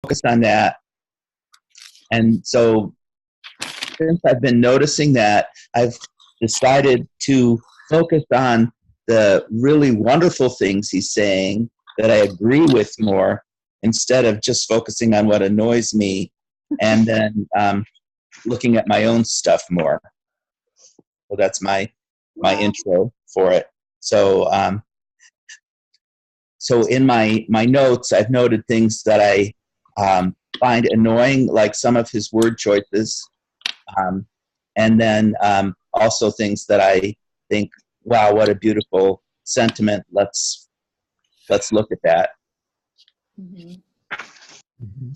focused on that. And so since I've been noticing that, I've decided to focus on the really wonderful things he's saying that I agree with more, instead of just focusing on what annoys me, and then looking at my own stuff more. So that's my intro for it. So so in my notes, I've noted things that I find annoying, like some of his word choices, and then also things that I think, wow, what a beautiful sentiment. Let's look at that. Mm-hmm. Mm-hmm.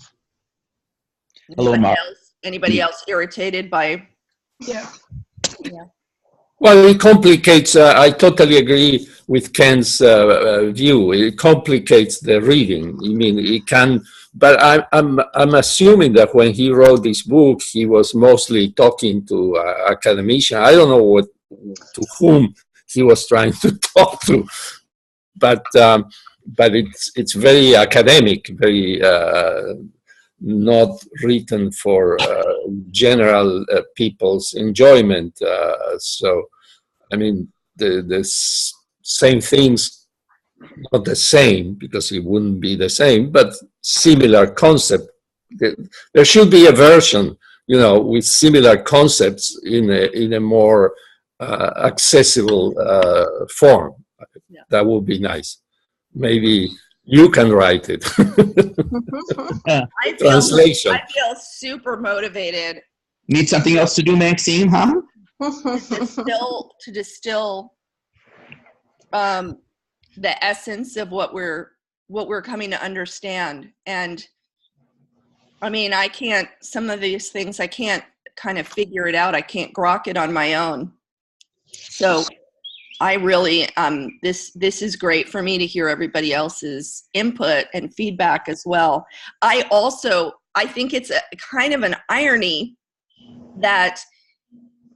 Hello, Mark. Anybody else irritated by? Yeah. Well, it complicates. I totally agree with Ken's view. It complicates the reading. I mean, it can. But I'm assuming that when he wrote this book, he was mostly talking to academicians. I don't know to whom he was trying to talk to, but it's very academic, very not written for general people's enjoyment. So, I mean, the same things, not the same, because it wouldn't be the same, but similar concept. There should be a version, with similar concepts in a more accessible form. Yeah. That would be nice. Maybe you can write it. Translation. I feel super motivated. Need something else to do, Maxime, huh? to distill the essence of what we're coming to understand. And I mean, some of these things I can't kind of figure it out. I can't grok it on my own. So I really, this is great for me to hear everybody else's input and feedback as well. I think it's a kind of an irony that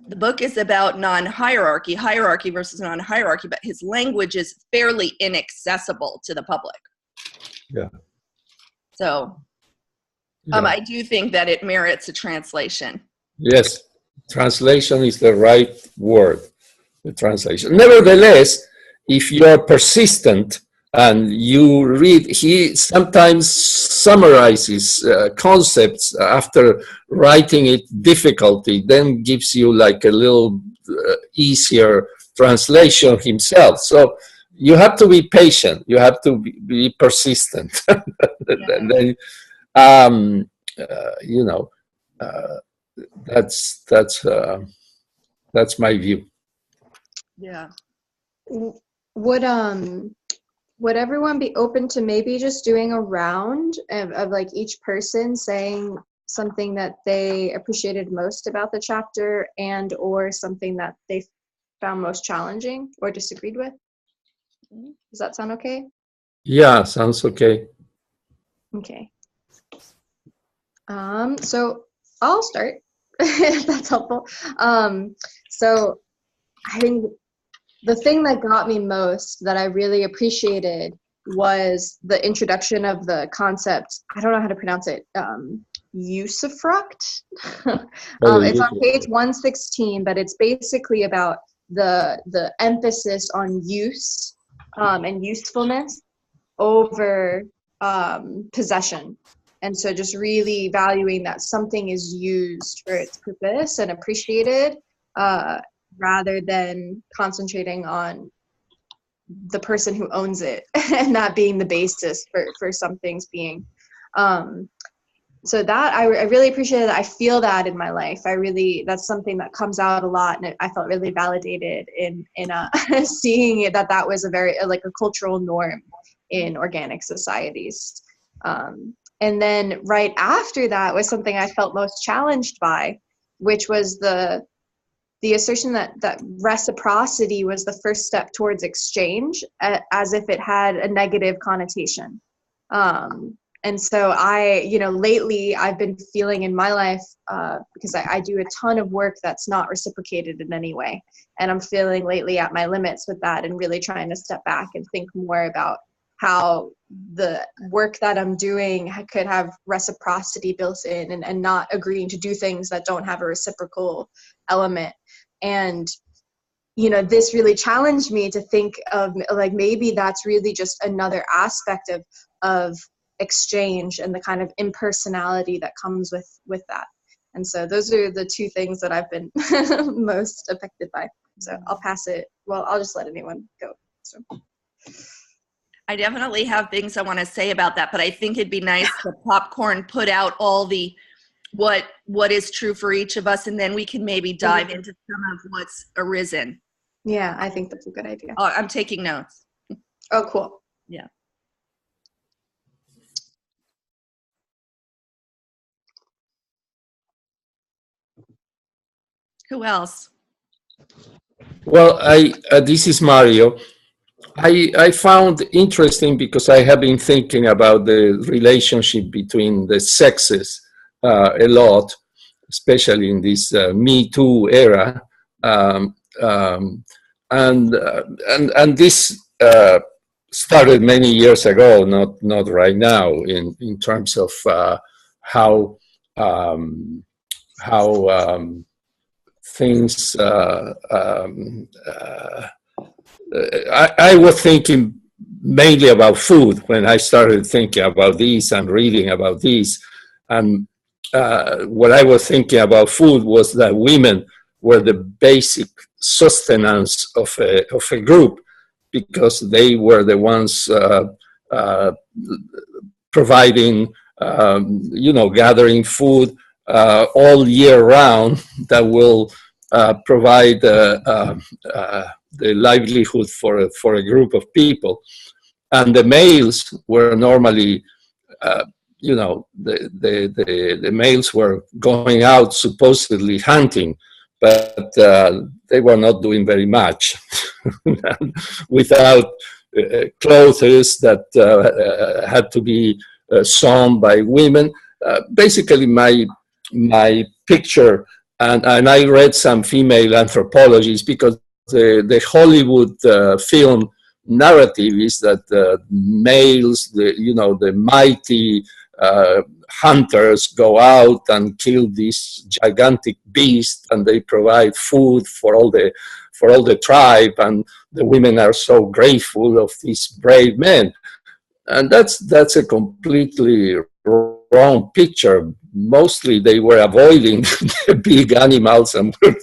the book is about non-hierarchy, hierarchy versus non-hierarchy, but his language is fairly inaccessible to the public. Yeah. So I do think that it merits a translation. Yes, translation is the right word. The translation. Nevertheless, if you are persistent and you read, he sometimes summarizes concepts after writing it difficulty, then gives you like a little easier translation himself. So you have to be patient. You have to be persistent. And then, that's my view. Yeah. Would everyone be open to maybe just doing a round of like each person saying something that they appreciated most about the chapter and or something that they found most challenging or disagreed with? Does that sound okay? Yeah, sounds okay. Okay. So I'll start if that's helpful. So I think the thing that got me most, that I really appreciated, was the introduction of the concept. I don't know how to pronounce it. Usufruct. It's on page 116, but it's basically about the emphasis on use and usefulness over possession. And so just really valuing that something is used for its purpose and appreciated, rather than concentrating on the person who owns it and that being the basis for some things being. So that I really appreciate that. I feel that in my life. That's something that comes out a lot, and I felt really validated in seeing it, that was a very like a cultural norm in organic societies. And then right after that was something I felt most challenged by, which was the assertion that reciprocity was the first step towards exchange, as if it had a negative connotation. And so lately I've been feeling in my life, because I do a ton of work that's not reciprocated in any way. And I'm feeling lately at my limits with that and really trying to step back and think more about how the work that I'm doing could have reciprocity built in, and not agreeing to do things that don't have a reciprocal element. And this really challenged me to think of, like, maybe that's really just another aspect of exchange and the kind of impersonality that comes with that. And so those are the two things that I've been most affected by. So I'll pass it. Well, I'll just let anyone go. So. I definitely have things I want to say about that, but I think it'd be nice to popcorn put out all the what is true for each of us, and then we can maybe dive into some of what's arisen. Yeah, I think that's a good idea. Oh, I'm taking notes. Oh, cool. Yeah. Who else? Well, this is Mario. I found interesting because I have been thinking about the relationship between the sexes a lot, especially in this Me Too era, and this started many years ago, not right now, in terms of how things. I was thinking mainly about food when I started thinking about this and reading about this. And what I was thinking about food was that women were the basic sustenance of a group, because they were the ones providing, gathering food all year round that will provide the livelihood for a group of people. And the males were normally, the males were going out supposedly hunting, but they were not doing very much without clothes that had to be sewn by women. Basically, my picture, and I read some female anthropologies, because the Hollywood film narrative is that males, the mighty hunters go out and kill this gigantic beast, and they provide food for all the tribe, and the women are so grateful of these brave men. And that's a completely wrong picture. Mostly they were avoiding the big animals and were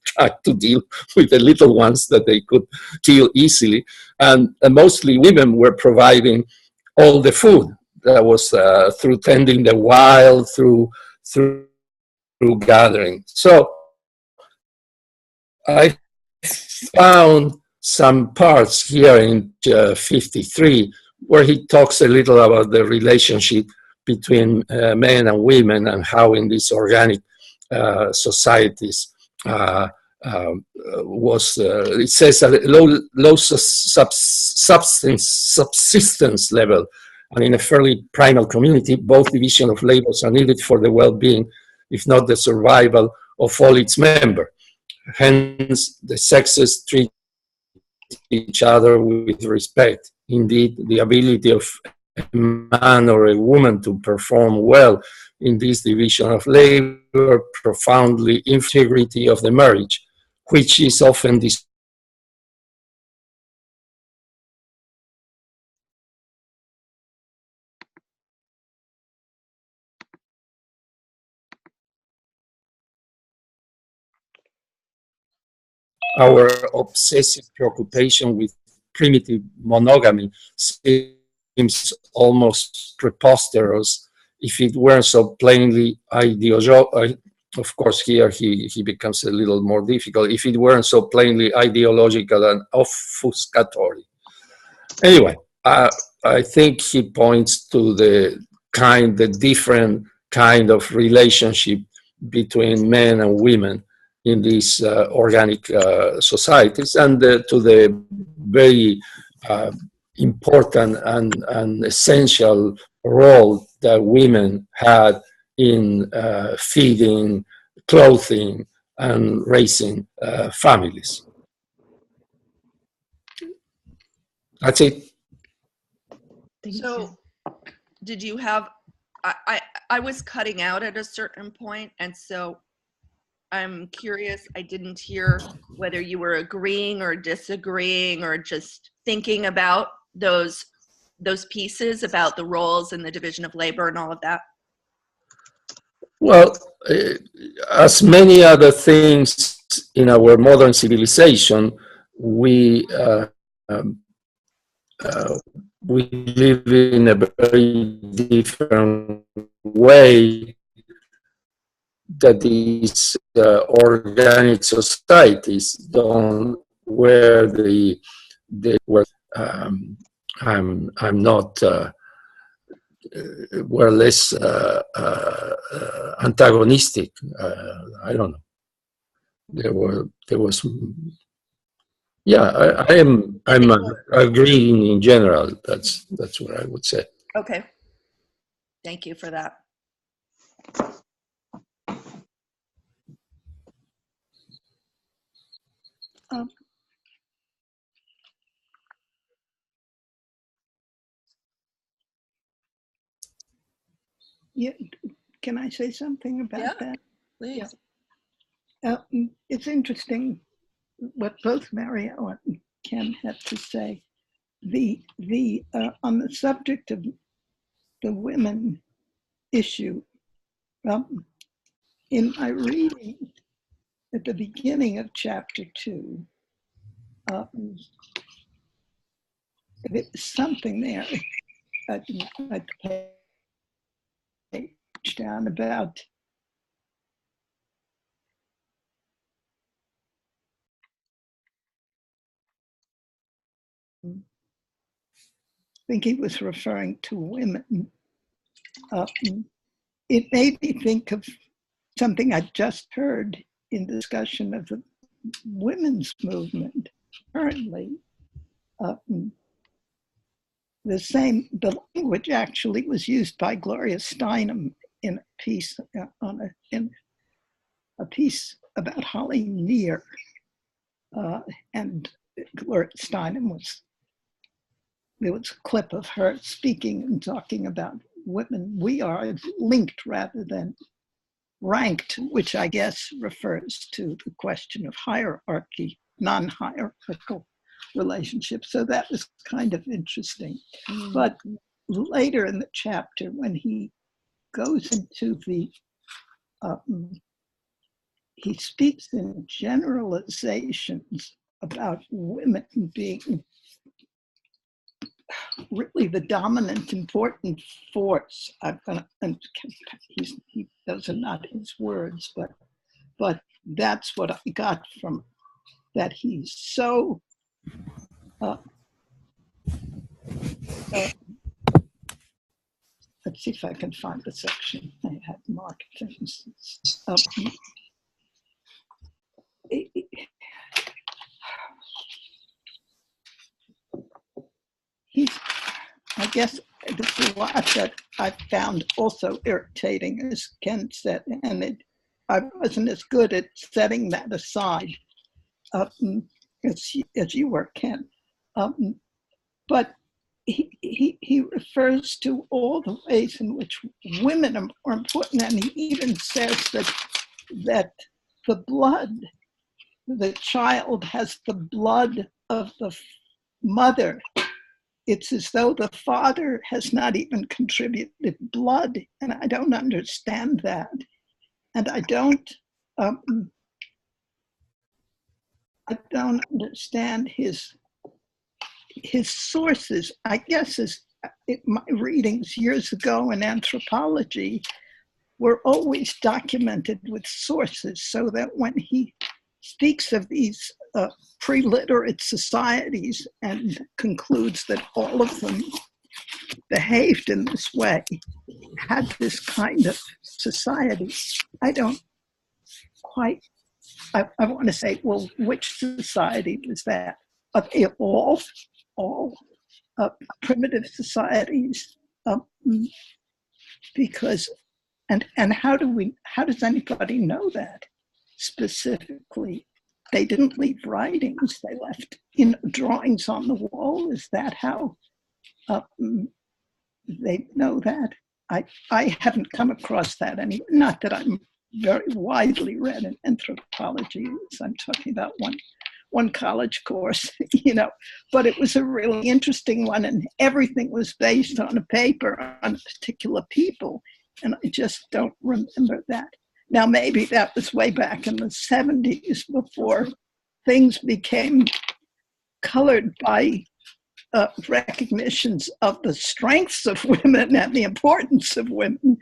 trying to deal with the little ones that they could kill easily. And mostly women were providing all the food. That was through tending the wild, through gathering. So I found some parts here in 53 where he talks a little about the relationship between men and women, and how in these organic societies it says a low subsistence level, and in a fairly primal community, both division of labors are needed for the well-being, if not the survival of all its members. Hence, the sexes treat each other with respect. Indeed, the ability of a man or a woman to perform well in this division of labor profoundly integrity of the marriage, which is often our obsessive preoccupation with primitive monogamy seems almost preposterous if it weren't so plainly ideological. Of course, here he becomes a little more difficult. If it weren't so plainly ideological and obfuscatory. Anyway, I think he points to the different kind of relationship between men and women in these organic societies, and to the very important and essential role that women had in feeding, clothing, and raising families. That's it. Thank So, you. did you have? I was cutting out at a certain point, and so I'm curious. I didn't hear whether you were agreeing or disagreeing or just thinking about those pieces about the roles and the division of labor and all of that. Well, as many other things in our modern civilization, we live in a very different way that these organic societies don't, where I'm not. Were less antagonistic. I don't know. There was. Yeah, I'm agreeing in general. That's what I would say. Okay. Thank you for that. Yeah, can I say something about that? Please. It's interesting what both Mario and Ken had to say. On the subject of the women issue, in my reading at the beginning of chapter 2, there's something there at the page down about I think he was referring to women. It made me think of something I just heard in discussion of the women's movement currently. The language actually was used by Gloria Steinem in a piece in a piece about Holly Near, and Gloria Steinem there was a clip of her speaking and talking about women. We are linked rather than ranked, which I guess refers to the question of hierarchy, non-hierarchical relationships. So that was kind of interesting. But later in the chapter, when he goes into he speaks in generalizations about women being really the dominant, important force. Those are not his words, but that's what I got from that. He's so let's see if I can find the section I had marked things. I guess there's a lot that I found also irritating, as Ken said, and I wasn't as good at setting that aside as you were, Ken. But he refers to all the ways in which women are more important, and he even says that the blood, the child has the blood of the mother. It's as though the father has not even contributed blood, and I don't understand that. And I don't understand his sources. I guess my readings years ago in anthropology were always documented with sources, so that when he speaks of these pre-literate societies and concludes that all of them behaved in this way, had this kind of society, I don't quite, I want to say, well, which society was that? Are they all primitive societies? Because, and how does anybody know that specifically? They didn't leave writings, they left drawings on the wall. Is that how they know that. I haven't come across that anymore. Not that I'm very widely read in anthropology. So I'm talking about one college course, but it was a really interesting one, and everything was based on a paper on particular people, and I just don't remember that. Now, maybe that was way back in the 70s before things became colored by recognitions of the strengths of women and the importance of women.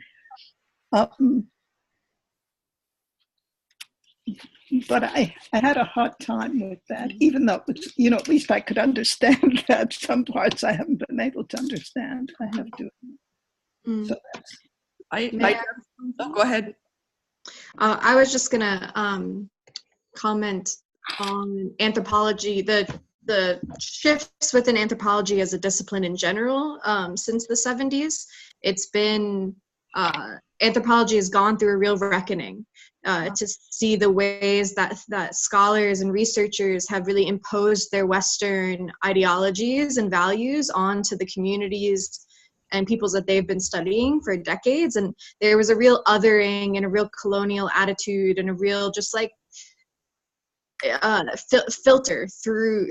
But I had a hard time with that, even though it was, at least I could understand that. Some parts I haven't been able to understand. I have to. So go ahead. I was just gonna comment on anthropology, the shifts within anthropology as a discipline in general since the 70s. It's been, anthropology has gone through a real reckoning to see the ways that scholars and researchers have really imposed their Western ideologies and values onto the communities and peoples that they've been studying for decades. And there was a real othering and a real colonial attitude and a real just like filter through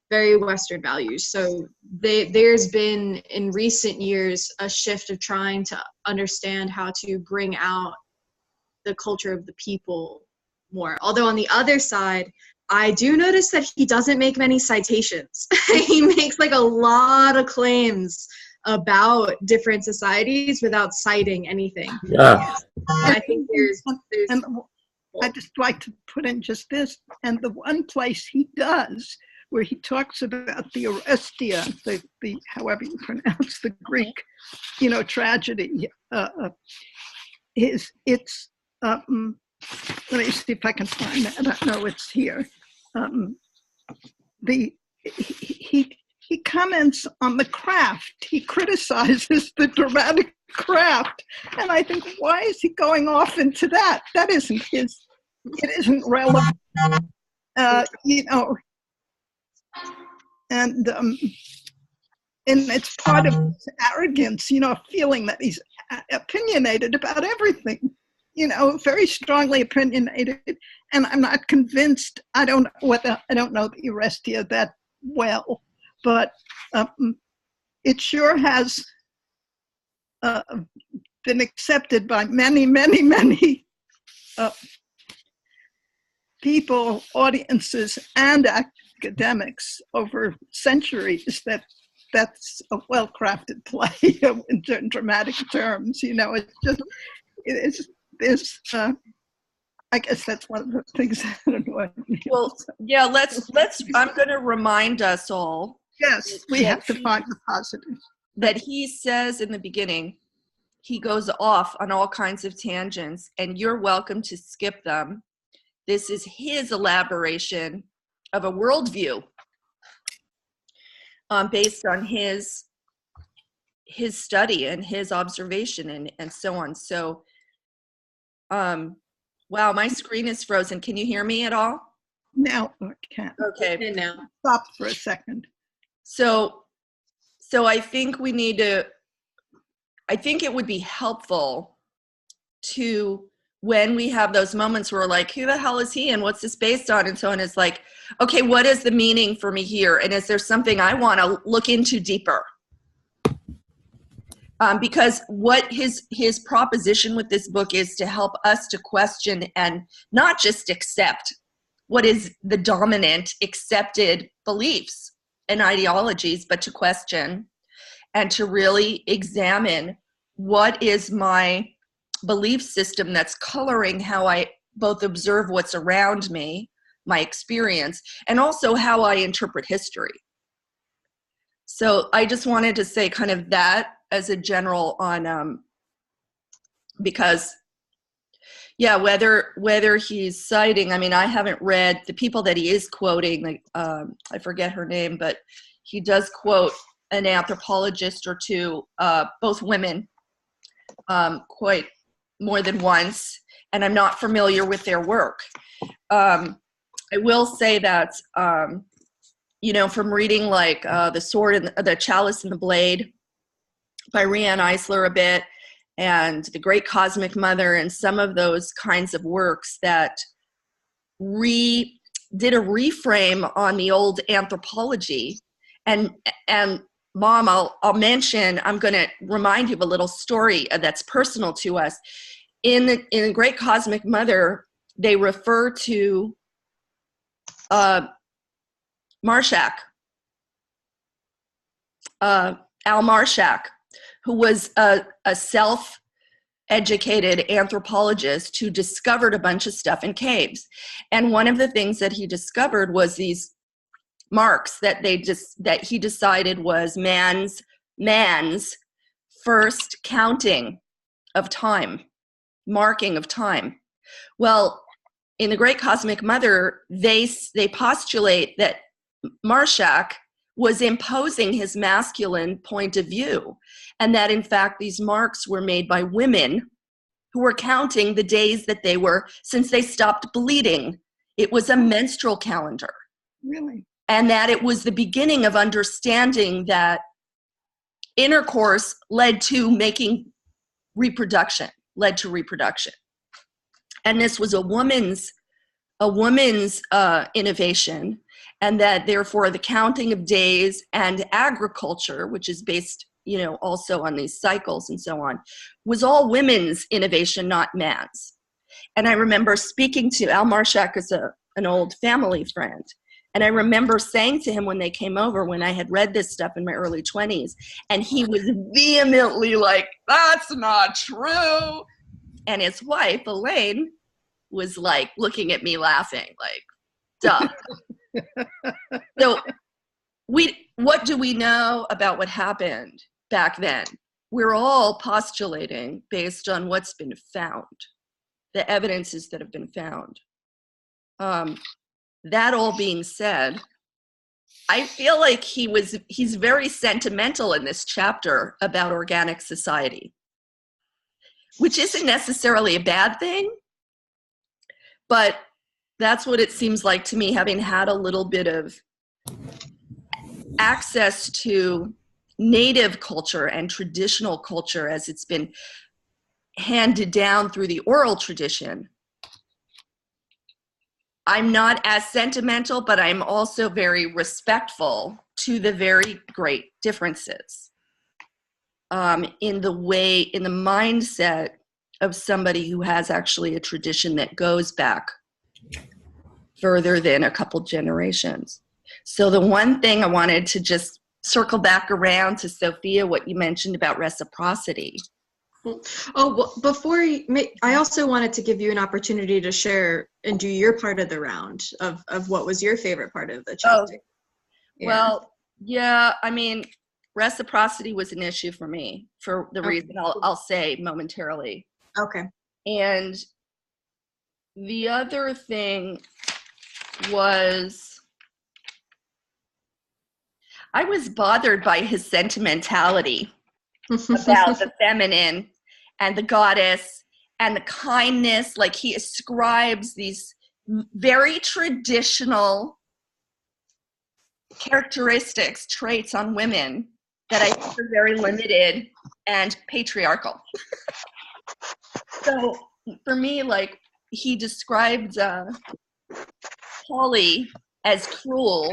very Western values. So there's been in recent years a shift of trying to understand how to bring out the culture of the people more. Although on the other side, I do notice that he doesn't make many citations. He makes like a lot of claims about different societies without citing anything. Yeah. I think there's and I'd just like to put in just this, and the one place he does where he talks about the Orestia, the however you pronounce the Greek, tragedy, let me see if I can find that. No, it's here. He comments on the craft. He criticizes the dramatic craft, and I think, why is he going off into that? That isn't his. It isn't relevant, and it's part of his arrogance, feeling that he's opinionated about everything, very strongly opinionated. And I'm not convinced. I don't know the Orestia that well, but it sure has been accepted by many, many, many people, audiences, and academics over centuries that's a well-crafted play in dramatic terms. I guess that's one of the things that annoy me. Well, yeah, let's I'm going to remind us all. Yes, we have to find the positive. That he says in the beginning, he goes off on all kinds of tangents, and you're welcome to skip them. This is his elaboration of a worldview based on his study and his observation and so on. So, wow, my screen is frozen. Can you hear me at all? Now I can. Okay. now. Stop for a second. So I think I think it would be helpful to, when we have those moments where we're like, who the hell is he and what's this based on and so on, it's like, okay, what is the meaning for me here? And is there something I want to look into deeper? Because what his proposition with this book is to help us to question and not just accept what is the dominant accepted beliefs and ideologies, but to question and to really examine what is my belief system that's coloring how I both observe what's around me, my experience, and also how I interpret history. So I just wanted to say kind of that as a general on, because, yeah, whether he's citing, I mean, I haven't read the people that he is quoting, like, I forget her name, but he does quote an anthropologist or two, both women, quite more than once, and I'm not familiar with their work. I will say that, from reading like The Sword and the Chalice and the Blade, by Riane Eisler a bit, and The Great Cosmic Mother, and some of those kinds of works that did a reframe on the old anthropology. And Mom, I'll mention, I'm going to remind you of a little story that's personal to us. In the Great Cosmic Mother, they refer to Marshak, Al Marshak, who was a self-educated anthropologist who discovered a bunch of stuff in caves. And one of the things that he discovered was these marks that he decided was man's first counting of time, marking of time. Well, in The Great Cosmic Mother, they postulate that Marshak was imposing his masculine point of view, and that in fact these marks were made by women who were counting the days that they were, since they stopped bleeding. It was a menstrual calendar. Really? And that it was the beginning of understanding that intercourse led to reproduction. And this was a woman's innovation, and that therefore the counting of days and agriculture, which is based, also on these cycles and so on, was all women's innovation, not man's. And I remember speaking to Al Marshak as an old family friend. And I remember saying to him when they came over, when I had read this stuff in my early 20s, and he was vehemently like, "That's not true." And his wife, Elaine, was like looking at me laughing, like, duh. So what do we know about what happened back then? We're all postulating based on what's been found, the evidences that have been found. That all being said, I feel like he's very sentimental in this chapter about organic society, which isn't necessarily a bad thing, but that's what it seems like to me, having had a little bit of access to native culture and traditional culture as it's been handed down through the oral tradition. I'm not as sentimental, but I'm also very respectful to the very great differences in the mindset of somebody who has actually a tradition that goes back further than a couple generations. So the one thing I wanted to just circle back around to, Sophia, what you mentioned about reciprocity. Oh, well, I also wanted to give you an opportunity to share and do your part of the round of what was your favorite part of the chapter. Well, yeah, I mean, reciprocity was an issue for me for the reason I'll say momentarily. Okay. And the other thing was, I was bothered by his sentimentality about the feminine and the goddess and the kindness. Like, he ascribes these very traditional characteristics, traits on women that I think are very limited and patriarchal. So for me, like, he described Polly as cruel.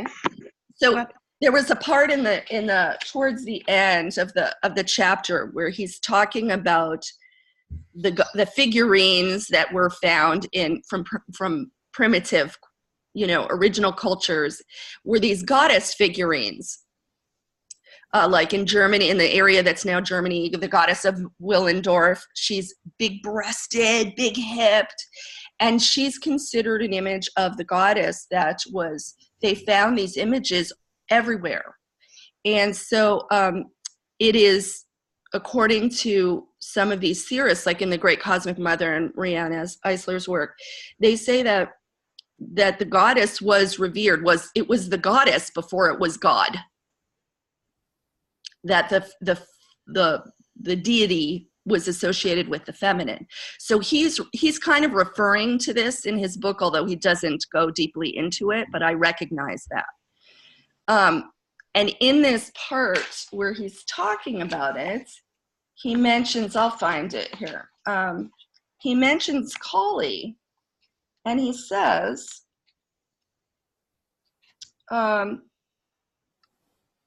So there was a part in the towards the end of the chapter where he's talking about the figurines that were found from primitive, original cultures, were these goddess figurines. Like in Germany, in the area that's now Germany, the goddess of Willendorf, she's big-breasted, big-hipped, and she's considered an image of the goddess they found these images everywhere. And so it is, according to some of these theorists, like in The Great Cosmic Mother and Riane Eisler's work, they say that the goddess was revered, it was the goddess before it was God. That the deity was associated with the feminine. So he's kind of referring to this in his book, although he doesn't go deeply into it, but I recognize that. And in this part where he's talking about it, he mentions, I'll find it here. He mentions Kali, and he says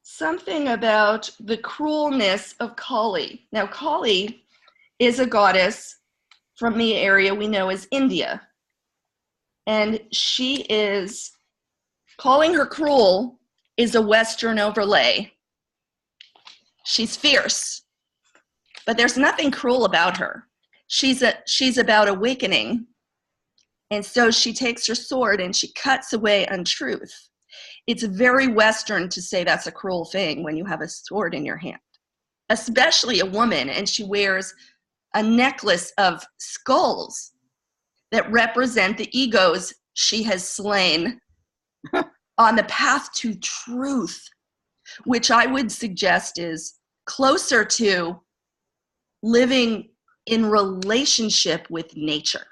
something about the cruelness of Kali. Now, Kali is a goddess from the area we know as India. And she is, calling her cruel is a Western overlay. She's fierce, but there's nothing cruel about her. She's about awakening. And so she takes her sword and she cuts away untruth. It's very Western to say that's a cruel thing when you have a sword in your hand, especially a woman, and she wears a necklace of skulls that represent the egos she has slain on the path to truth, which I would suggest is closer to living in relationship with nature.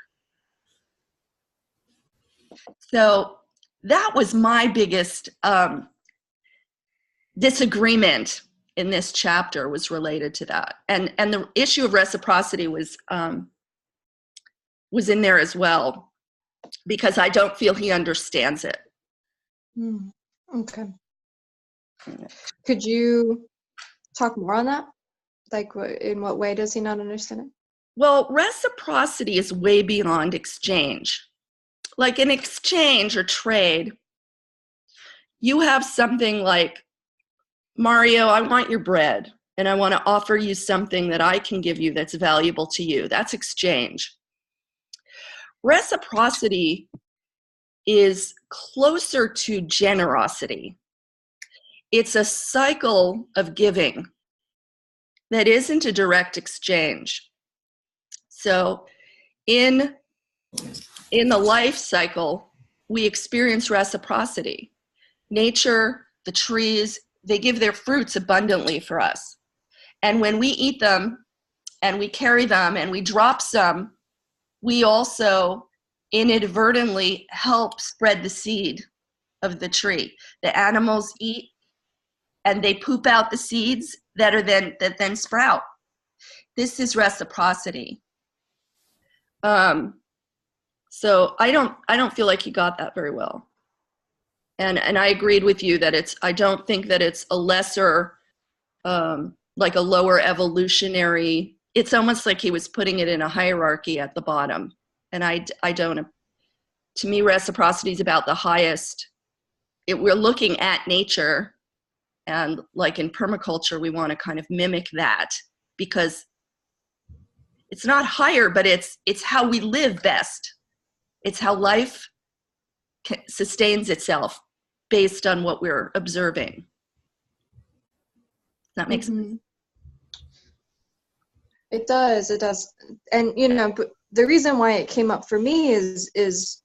So that was my biggest disagreement in this chapter, was related to that. And the issue of reciprocity was in there as well, because I don't feel he understands it. Okay. Could you talk more on that? Like, in what way does he not understand it? Well, reciprocity is way beyond exchange. Like in exchange or trade, you have something like, Mario, I want your bread, and I want to offer you something that I can give you that's valuable to you. That's exchange. Reciprocity is closer to generosity. It's a cycle of giving that isn't a direct exchange. So in the life cycle, we experience reciprocity. Nature, the trees, they give their fruits abundantly for us. And when we eat them and we carry them and we drop some, we also inadvertently help spread the seed of the tree. The animals eat and they poop out the seeds that then sprout. This is reciprocity. So I don't feel like he got that very well. And I agreed with you that I don't think that it's a lesser, like a lower evolutionary. It's almost like he was putting it in a hierarchy at the bottom. And I don't, to me, reciprocity is about the highest. We're looking at nature, and like in permaculture, we want to kind of mimic that, because it's not higher, but it's how we live best. It's how life sustains itself based on what we're observing. That makes sense? It does. And, but the reason why it came up for me is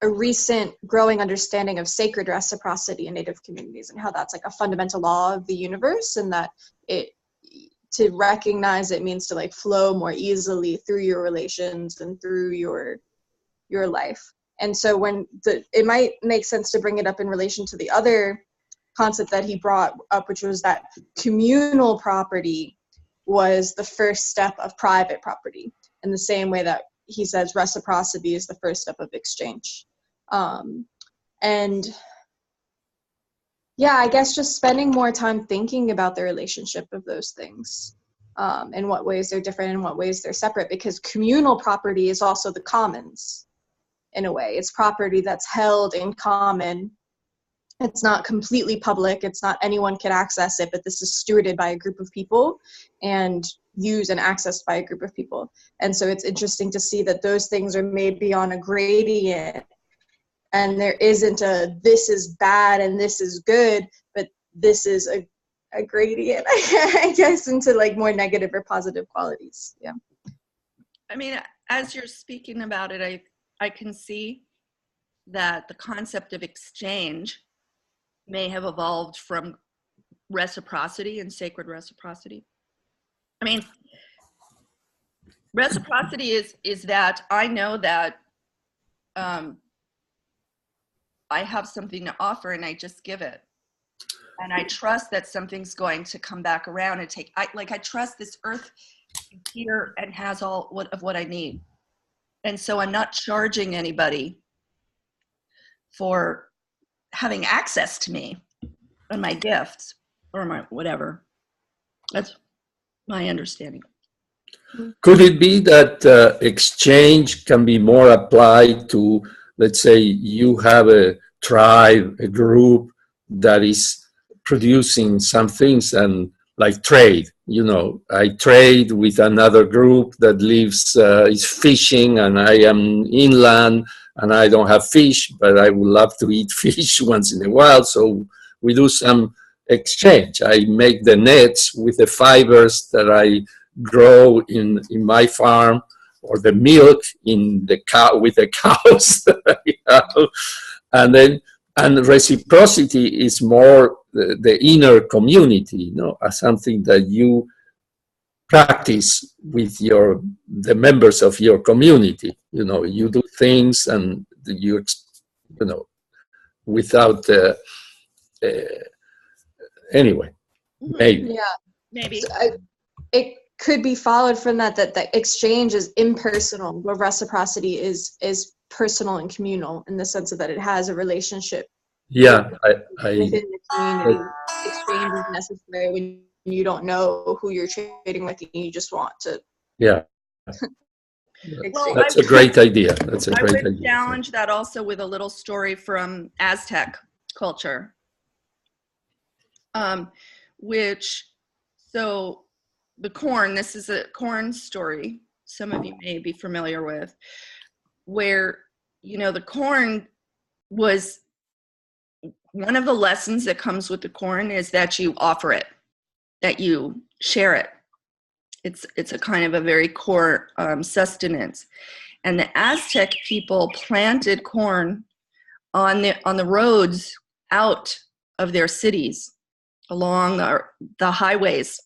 a recent growing understanding of sacred reciprocity in Native communities, and how that's like a fundamental law of the universe, and that to recognize it means to like flow more easily through your relations and through your life. And so it might make sense to bring it up in relation to the other concept that he brought up, which was that communal property was the first step of private property, in the same way that he says reciprocity is the first step of exchange. And yeah, I guess just spending more time thinking about the relationship of those things, in what ways they're different, in what ways they're separate, because communal property is also the commons. In a way, it's property that's held in common. It's not completely public. It's not anyone can access it, but this is stewarded by a group of people and used and accessed by a group of people. And so it's interesting to see that those things are maybe on a gradient, and there isn't this is bad and this is good, but this is a gradient, I guess, into like more negative or positive qualities. Yeah. I mean, as you're speaking about it, I can see that the concept of exchange may have evolved from reciprocity and sacred reciprocity. I mean, reciprocity is that I know that I have something to offer and I just give it. And I trust that something's going to come back around and I trust this earth here and has all of what I need. And so I'm not charging anybody for having access to me and my gifts or my whatever. That's my understanding. Could it be that exchange can be more applied to, let's say, you have a tribe, a group that is producing some things, and like trade, you know, I trade with another group that lives, is fishing, and I am inland and I don't have fish, but I would love to eat fish once in a while. So we do some exchange. I make the nets with the fibers that I grow in my farm, or the milk in the cow with the cows that I have. And reciprocity is more the inner community, you know, as something that you practice with the members of your community. You know, you do things and you know, without anyway, maybe. Yeah, Maybe. so it could be followed from that the exchange is impersonal, where reciprocity is personal and communal, in the sense of that it has a relationship. Yeah, Within the community. Exchange is necessary when you don't know who you're trading with and you just want to. Yeah. Well, That's a great idea. That's a great I would idea. challenge that also with a little story from Aztec culture, so the corn, this is a corn story some of you may be familiar with, where, you know, the corn was, one of the lessons that comes with the corn is that you offer it, that you share it. It's a kind of a very core sustenance. And the Aztec people planted corn on the roads out of their cities, along the highways,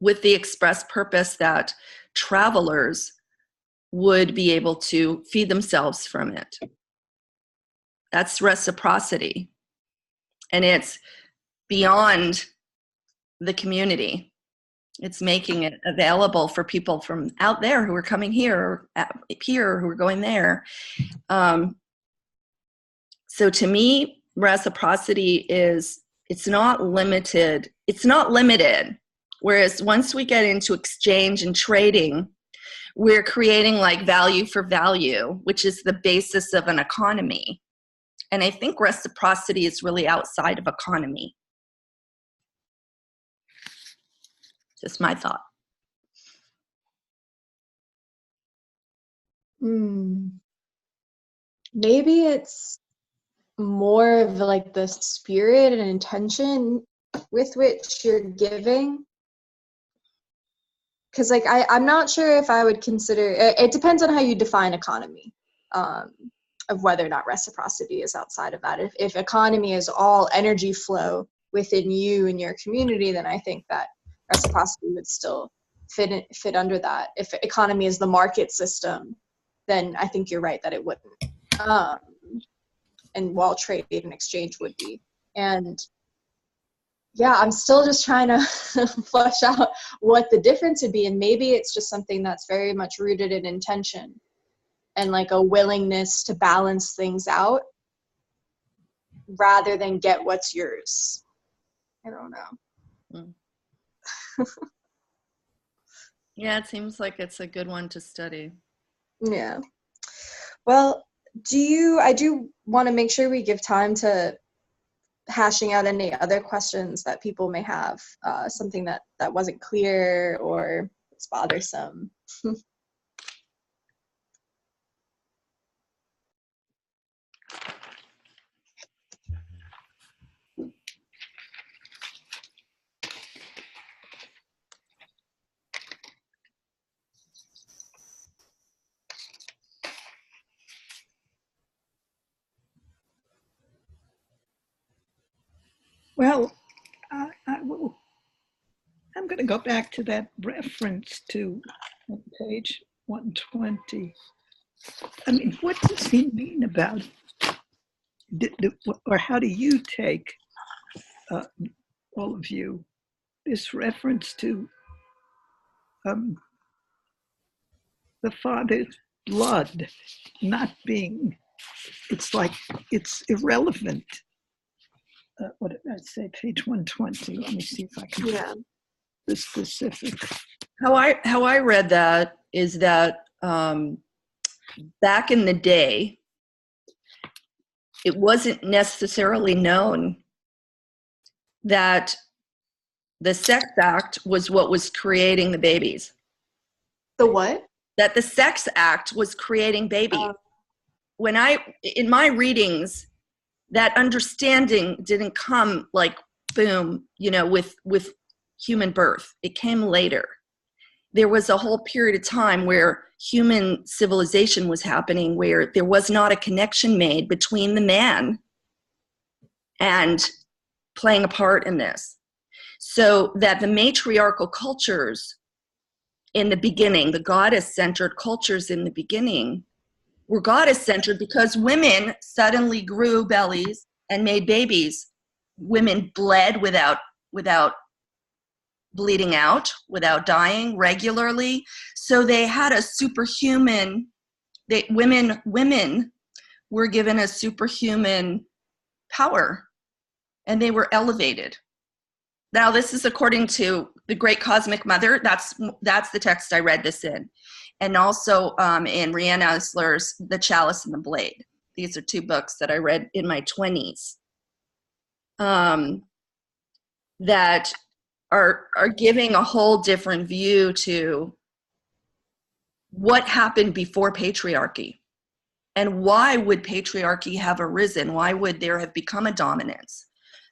with the express purpose that travelers would be able to feed themselves from it. That's reciprocity. And it's beyond the community. It's making it available for people from out there who are coming here, or here who are going there. So to me, reciprocity is, it's not limited. It's not limited. Whereas once we get into exchange and trading, we're creating like value for value, which is the basis of an economy. And I think reciprocity is really outside of economy. Just my thought. Maybe it's more of like the spirit and intention with which you're giving. Because like I'm not sure if I would consider, it depends on how you define economy, of whether or not reciprocity is outside of that. If economy is all energy flow within you and your community, then I think that reciprocity would still fit under that. If economy is the market system, then I think you're right that it wouldn't. And while trade and exchange would be. And yeah, I'm still just trying to flesh out what the difference would be. And maybe it's just something that's very much rooted in intention and like a willingness to balance things out rather than get what's yours. I don't know. Yeah, it seems like it's a good one to study. Yeah. Well, I do want to make sure we give time to hashing out any other questions that people may have, something that wasn't clear or is bothersome. Well, I'm going to go back to that reference to page 120. I mean, what does he mean about, or how do you take all of you, this reference to the father's blood not being, it's like it's irrelevant. What did I say? Page 120. Let me see if I can get the specific. How I read that is that back in the day, it wasn't necessarily known that the sex act was what was creating the babies. The what? That the sex act was creating babies. In my readings, that understanding didn't come like boom, with human birth. It came later. There was a whole period of time where human civilization was happening, where there was not a connection made between the man and playing a part in this. So that the matriarchal cultures in the beginning, the goddess-centered cultures in the beginning, were goddess-centered because women suddenly grew bellies and made babies. Women bled without bleeding out, without dying regularly. So they had a superhuman, women were given a superhuman power, and they were elevated. Now, this is according to the Great Cosmic Mother. That's the text I read this in. And also in Riane Eisler's The Chalice and the Blade. These are two books that I read in my 20s that are giving a whole different view to what happened before patriarchy. And why would patriarchy have arisen? Why would there have become a dominance?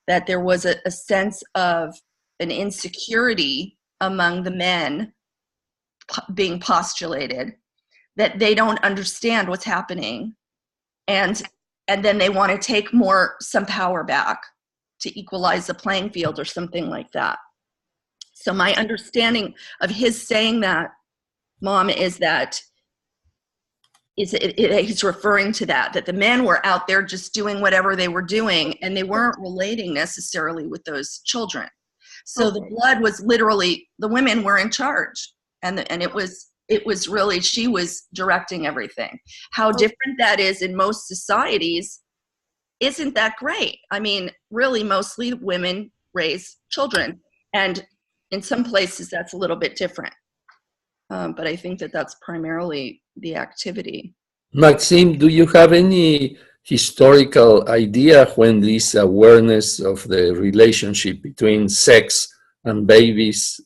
That there was a sense of an insecurity among the men being postulated, that they don't understand what's happening, and then they want to take some power back to equalize the playing field or something like that. So my understanding of his saying that, Mom, is that he's referring to that the men were out there just doing whatever they were doing, and they weren't relating necessarily with those children. So the blood was literally, the women were in charge, and it was really, she was directing everything. How different that is in most societies isn't that great. I mean, really, mostly women raise children, and in some places that's a little bit different. But I think that's primarily the activity. Maxime, do you have any historical idea when this awareness of the relationship between sex and babies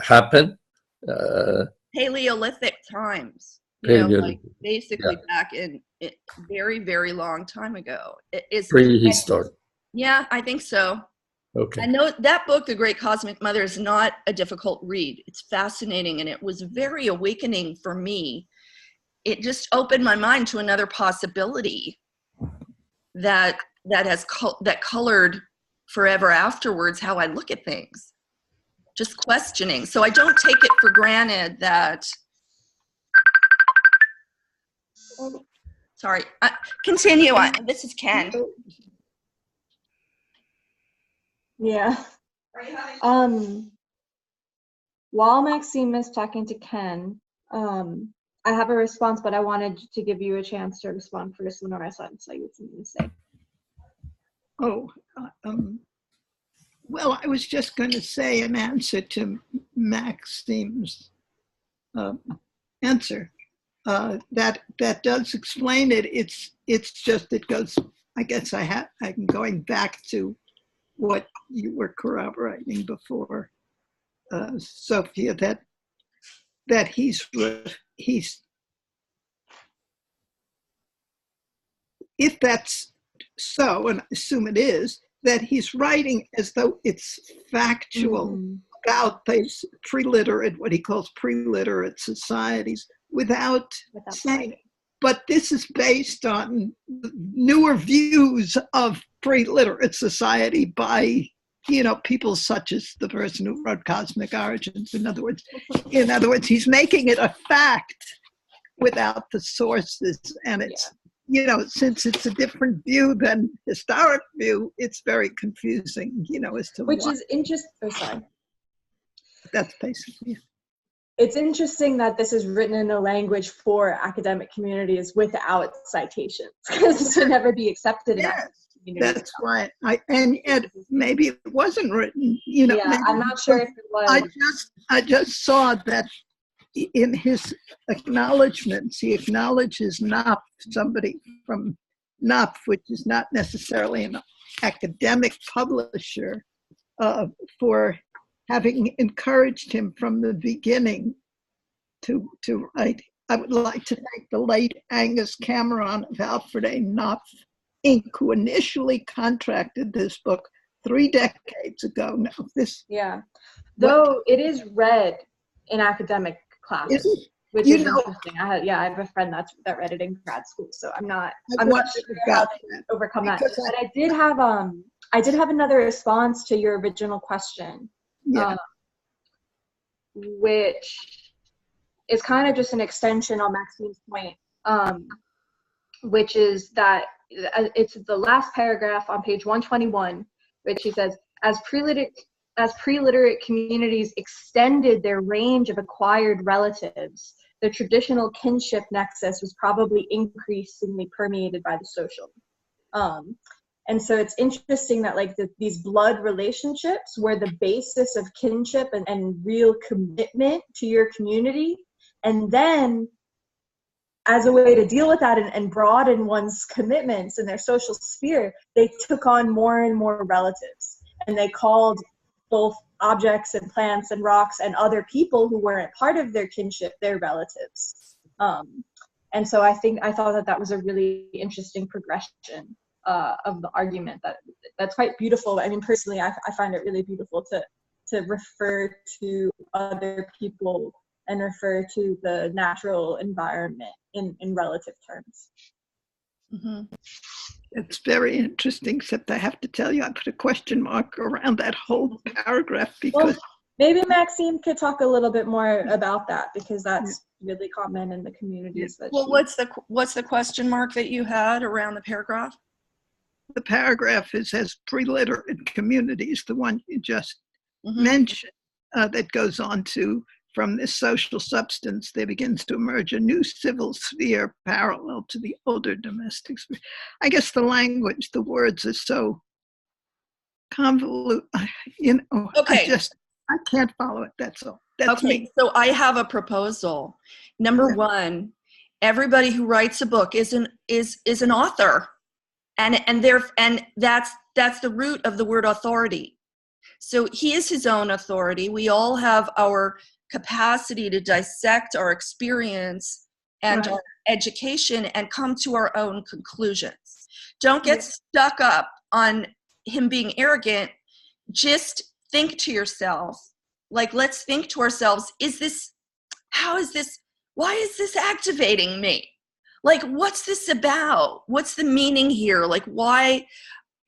happened? Paleolithic times, like basically back in very, very long time ago. It's prehistoric. Yeah, I think so. Okay. I know that book, The Great Cosmic Mother, is not a difficult read. It's fascinating, and it was very awakening for me. It just opened my mind to another possibility that colored forever afterwards how I look at things. Just questioning. So I don't take it for granted that. Sorry. Continue on. This is Ken. Yeah. While Maxime is talking to Ken, I have a response, but I wanted to give you a chance to respond first, Lenora, so I saw you had something to say. Well, I was just going to say in answer to Maxime's answer, that does explain it. It's just, it goes, I guess I'm going back to what you were corroborating before, Sophia, that he's, if that's so, and I assume it is, that he's writing as though it's factual about these pre-literate, what he calls pre-literate societies, without saying it. But this is based on newer views of pre-literate society by, people such as the person who wrote Cosmic Origins. In other words, he's making it a fact without the sources, and it's since it's a different view than historic view, it's very confusing, as to Which why. is interesting. Oh, sorry. That's basically it. It's interesting that this is written in a language for academic communities without citations, because this would never be accepted in academic communities. That's why and yet maybe it wasn't written, Yeah, maybe I'm not sure if it was. I just saw that in his acknowledgments, he acknowledges Knopf, somebody from Knopf, which is not necessarily an academic publisher, for having encouraged him from the beginning to write. I would like to thank the late Angus Cameron of Alfred A. Knopf, Inc., who initially contracted this book 3 decades ago. Now, Yeah, though it is read in academic classes, which is interesting. I have a friend that read it in grad school, so I'm not sure how to overcome that. But I did have another response to your original question, which is kind of just an extension on Maxine's point, which is that it's the last paragraph on page 121, which he says, as pre-literate communities extended their range of acquired relatives, the traditional kinship nexus was probably increasingly permeated by the social. And so it's interesting that these blood relationships were the basis of kinship and real commitment to your community. And then as a way to deal with that and broaden one's commitments in their social sphere, they took on more and more relatives. And they called both objects and plants and rocks and other people who weren't part of their kinship their relatives. And so I thought that was a really interesting progression of the argument. That's quite beautiful. I mean, personally, I find it really beautiful to refer to other people and refer to the natural environment in relative terms. Mm-hmm. It's very interesting, except I have to tell you, I put a question mark around that whole paragraph because... Well, maybe Maxine could talk a little bit more about that, because that's really common in the communities. What's the question mark that you had around the paragraph? The paragraph says pre-literate communities, the one you just mentioned, that goes on to, from this social substance, there begins to emerge a new civil sphere parallel to the older domestic sphere. I guess the language, the words are so convoluted, Okay. I can't follow it, that's all. That's me. So I have a proposal. Number one, everybody who writes a book is an author. And that's the root of the word authority. So he is his own authority. We all have our capacity to dissect our experience and our education and come to our own conclusions. Don't get stuck up on him being arrogant. Just think to yourself, let's think to ourselves, why is this activating me? What's this about? What's the meaning here? Why,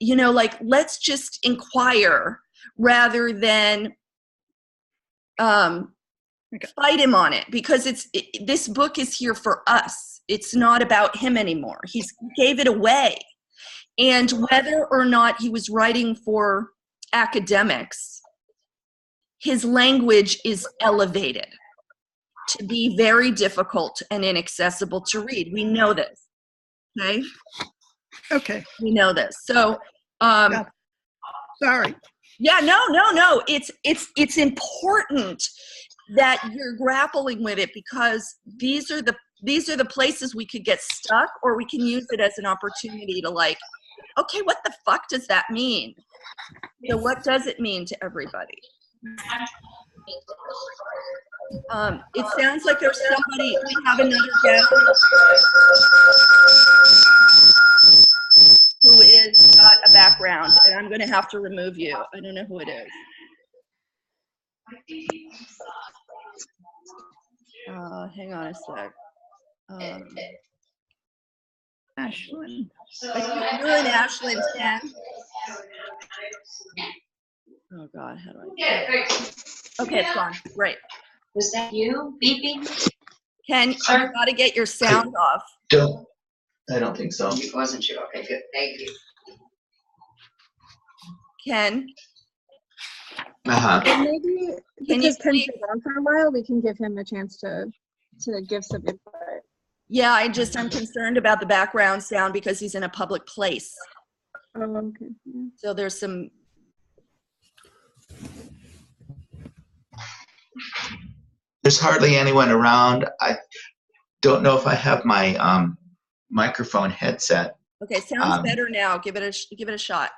let's just inquire rather than fight him on it, because this book is here for us. It's not about him anymore. He gave it away. And whether or not he was writing for academics, his language is elevated to be very difficult and inaccessible to read. We know this. Okay. We know this. So, sorry. Yeah, no. It's important that you're grappling with it, because these are the places we could get stuck, or we can use it as an opportunity to okay, what the fuck does that mean? So what does it mean to everybody? It sounds like there's somebody, we have another guest who is got a background, and I'm going to have to remove you. I don't know who it is. Hang on a sec. Ashland. You're in Ashland 10. Oh God, how do I? Okay, it's on. Great. Was that you beeping? Ken, you got to get your sound off. I don't think so. It wasn't you. Okay, good. Thank you. Ken, Uh-huh. And maybe Can you because Ken's please- been on for a while, we can give him a chance to give some input. yeah, I'm concerned about the background sound because he's in a public place. Okay. Yeah. So there's some, There's hardly anyone around. I don't know if I have my microphone headset. okay, sounds Um, better now. Give it a shot.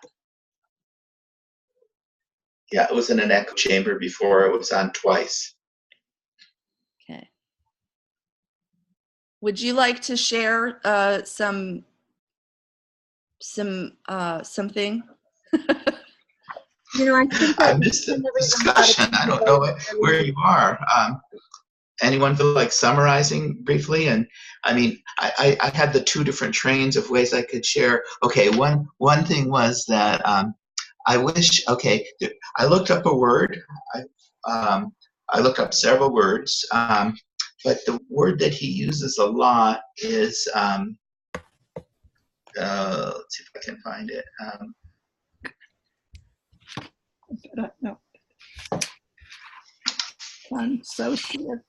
Yeah, it was in an echo chamber before. It was on twice. Okay. Would you like to share something? I think I that missed the we never even discussion. had a I don't know where you are. Anyone feel like summarizing briefly? And I mean, I had the two different trains of ways I could share. Okay, one thing was that I wish. Okay, I looked up a word. I looked up several words, but the word that he uses a lot is. Let's see if I can find it. No. Consociate.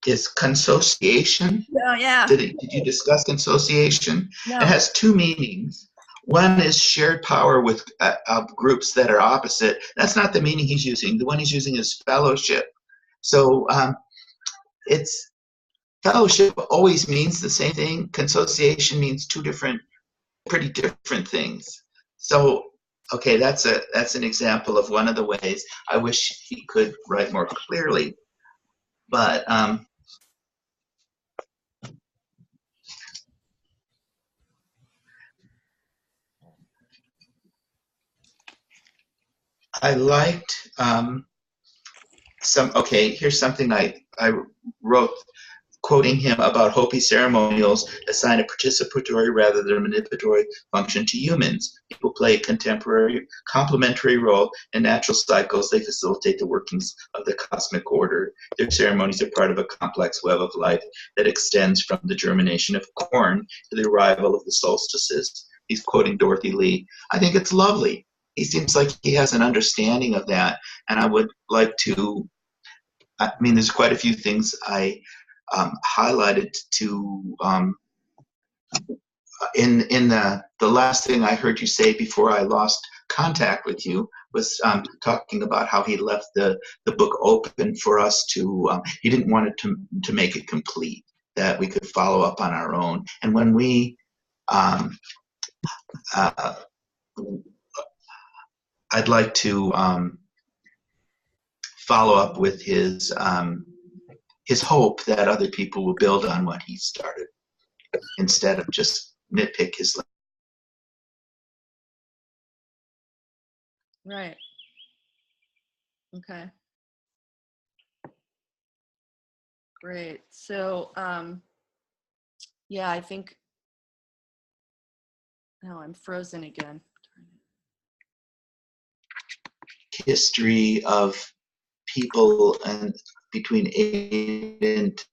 Is consociation. Oh, yeah. Did you discuss consociation? No. It has two meanings. One is shared power with groups that are opposite. That's not the meaning he's using. The one he's using is fellowship. So it's fellowship always means the same thing. Consociation means two pretty different things. So okay, that's an example of one of the ways. I wish he could write more clearly, but I liked here's something I wrote quoting him about Hopi ceremonials assign a participatory rather than a manipulatory function to humans. People play a complementary role in natural cycles. They facilitate the workings of the cosmic order. Their ceremonies are part of a complex web of life that extends from the germination of corn to the arrival of the solstices. He's quoting Dorothy Lee. I think it's lovely. He seems like he has an understanding of that, and I would like to. I mean, there's quite a few things I highlighted to in the last thing I heard you say before I lost contact with you was talking about how he left the book open for us to. He didn't want it to make it complete, that we could follow up on our own, and when we. I'd like to follow up with his hope that other people will build on what he started instead of just nitpick his. Right. Okay. Great. So, yeah, I think. Now I'm frozen again. History of people and between 8 and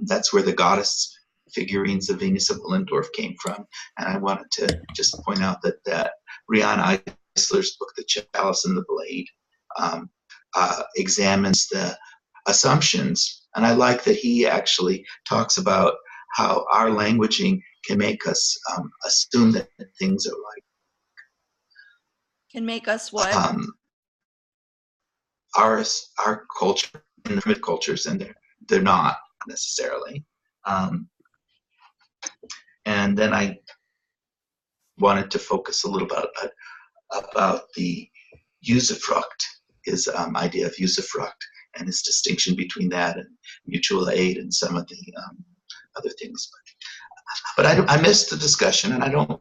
that's where the goddess figurines of Venus of Willendorf came from. And I wanted to just point out that Rihanna Eisler's book, The Chalice and the Blade, examines the assumptions. And I like that he actually talks about how our languaging can make us assume that things are like. Can make us what? Our culture, in the primitive cultures, and they're not necessarily. And then I wanted to focus a little bit about the usufruct, his idea of usufruct, and his distinction between that and mutual aid and some of the other things. But I missed the discussion, and I don't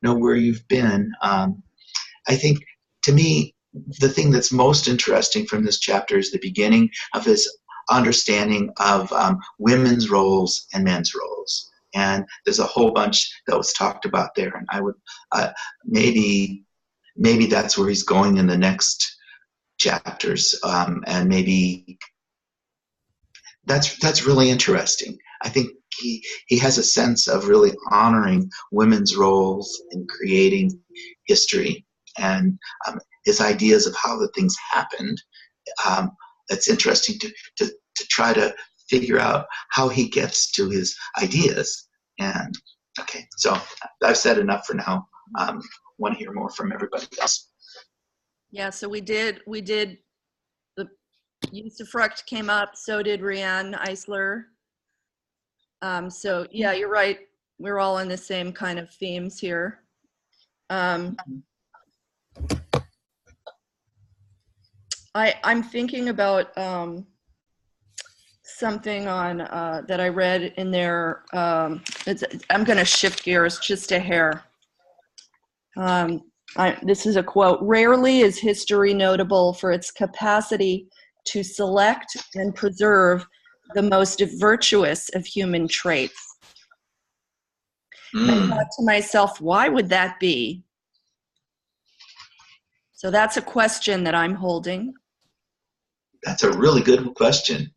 know where you've been. I think, to me, the thing that's most interesting from this chapter is the beginning of his understanding of women's roles and men's roles. And there's a whole bunch that was talked about there. And I would maybe that's where he's going in the next chapters. And maybe that's really interesting. I think he has a sense of really honoring women's roles in creating history, and his ideas of how the things happened. It's interesting to try to figure out how he gets to his ideas. And okay, so I've said enough for now. Want to hear more from everybody else? Yeah, so we did. The usufruct came up. So did Riane Eisler. So yeah, you're right. We're all in the same kind of themes here. I'm thinking about something on that I read in there. I'm going to shift gears just a hair. This is a quote. "Rarely is history notable for its capacity to select and preserve the most virtuous of human traits." I thought to myself, why would that be? So that's a question that I'm holding. That's a really good question.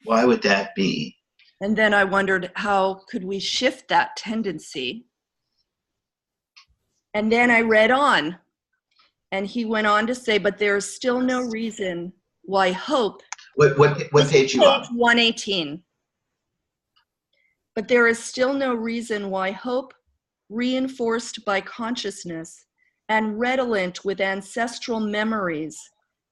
Why would that be? And then I wondered, how could we shift that tendency? And then I read on, and he went on to say, but there is still no reason why hope. What page you on? Page 118. But there is still no reason why hope, reinforced by consciousness and redolent with ancestral memories,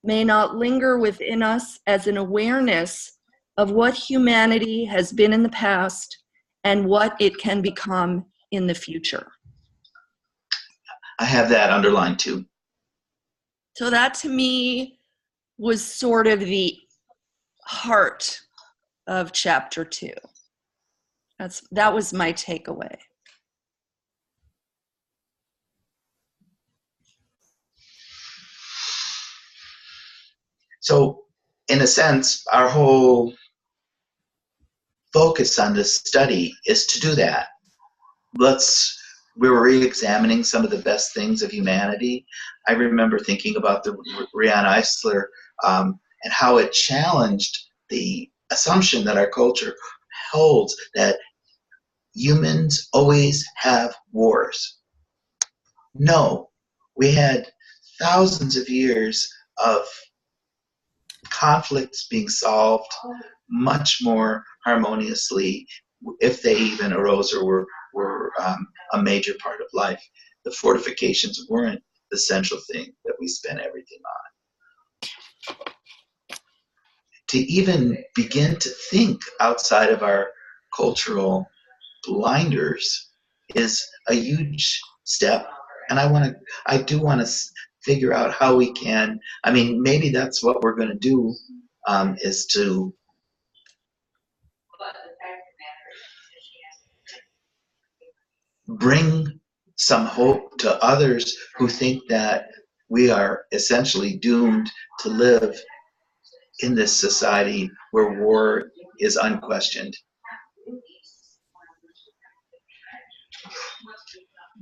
may not linger within us as an awareness of what humanity has been in the past and what it can become in the future. I have that underlined too. So that to me was sort of the heart of chapter 2. That was my takeaway. So, in a sense, our whole focus on this study is to do that. We're re-examining some of the best things of humanity. I remember thinking about the Riane Eisler and how it challenged the assumption that our culture holds that humans always have wars. No, we had thousands of years of conflicts being solved much more harmoniously, if they even arose or were a major part of life. The fortifications weren't the central thing that we spent everything on. To even begin to think outside of our cultural blinders is a huge step, and I do want to figure out how we can. I mean, maybe that's what we're going to do, is to bring some hope to others who think that we are essentially doomed to live in this society where war is unquestioned.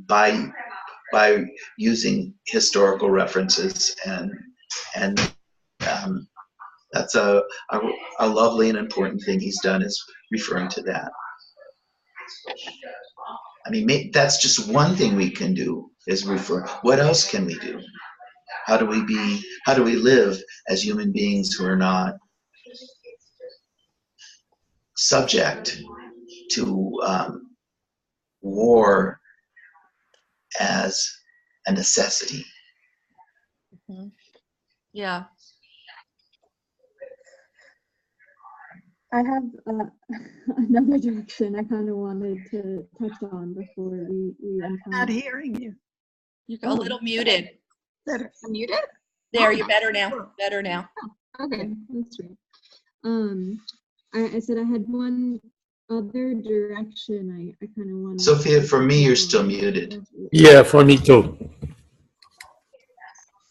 By using historical references, and that's a lovely and important thing he's done, is referring to that. I mean, that's just one thing we can do, is refer. What else can we do? How do we live as human beings who are not subject to war as a necessity? Mm-hmm. Yeah. I have another direction I kind of wanted to touch on before we Not hearing you. You're a little muted. Better. I'm muted? There, you're better now. Better now. Okay, that's right. I said I had one other direction I kind of wanted. Sophia, for me, you're still muted. Yeah, for me too.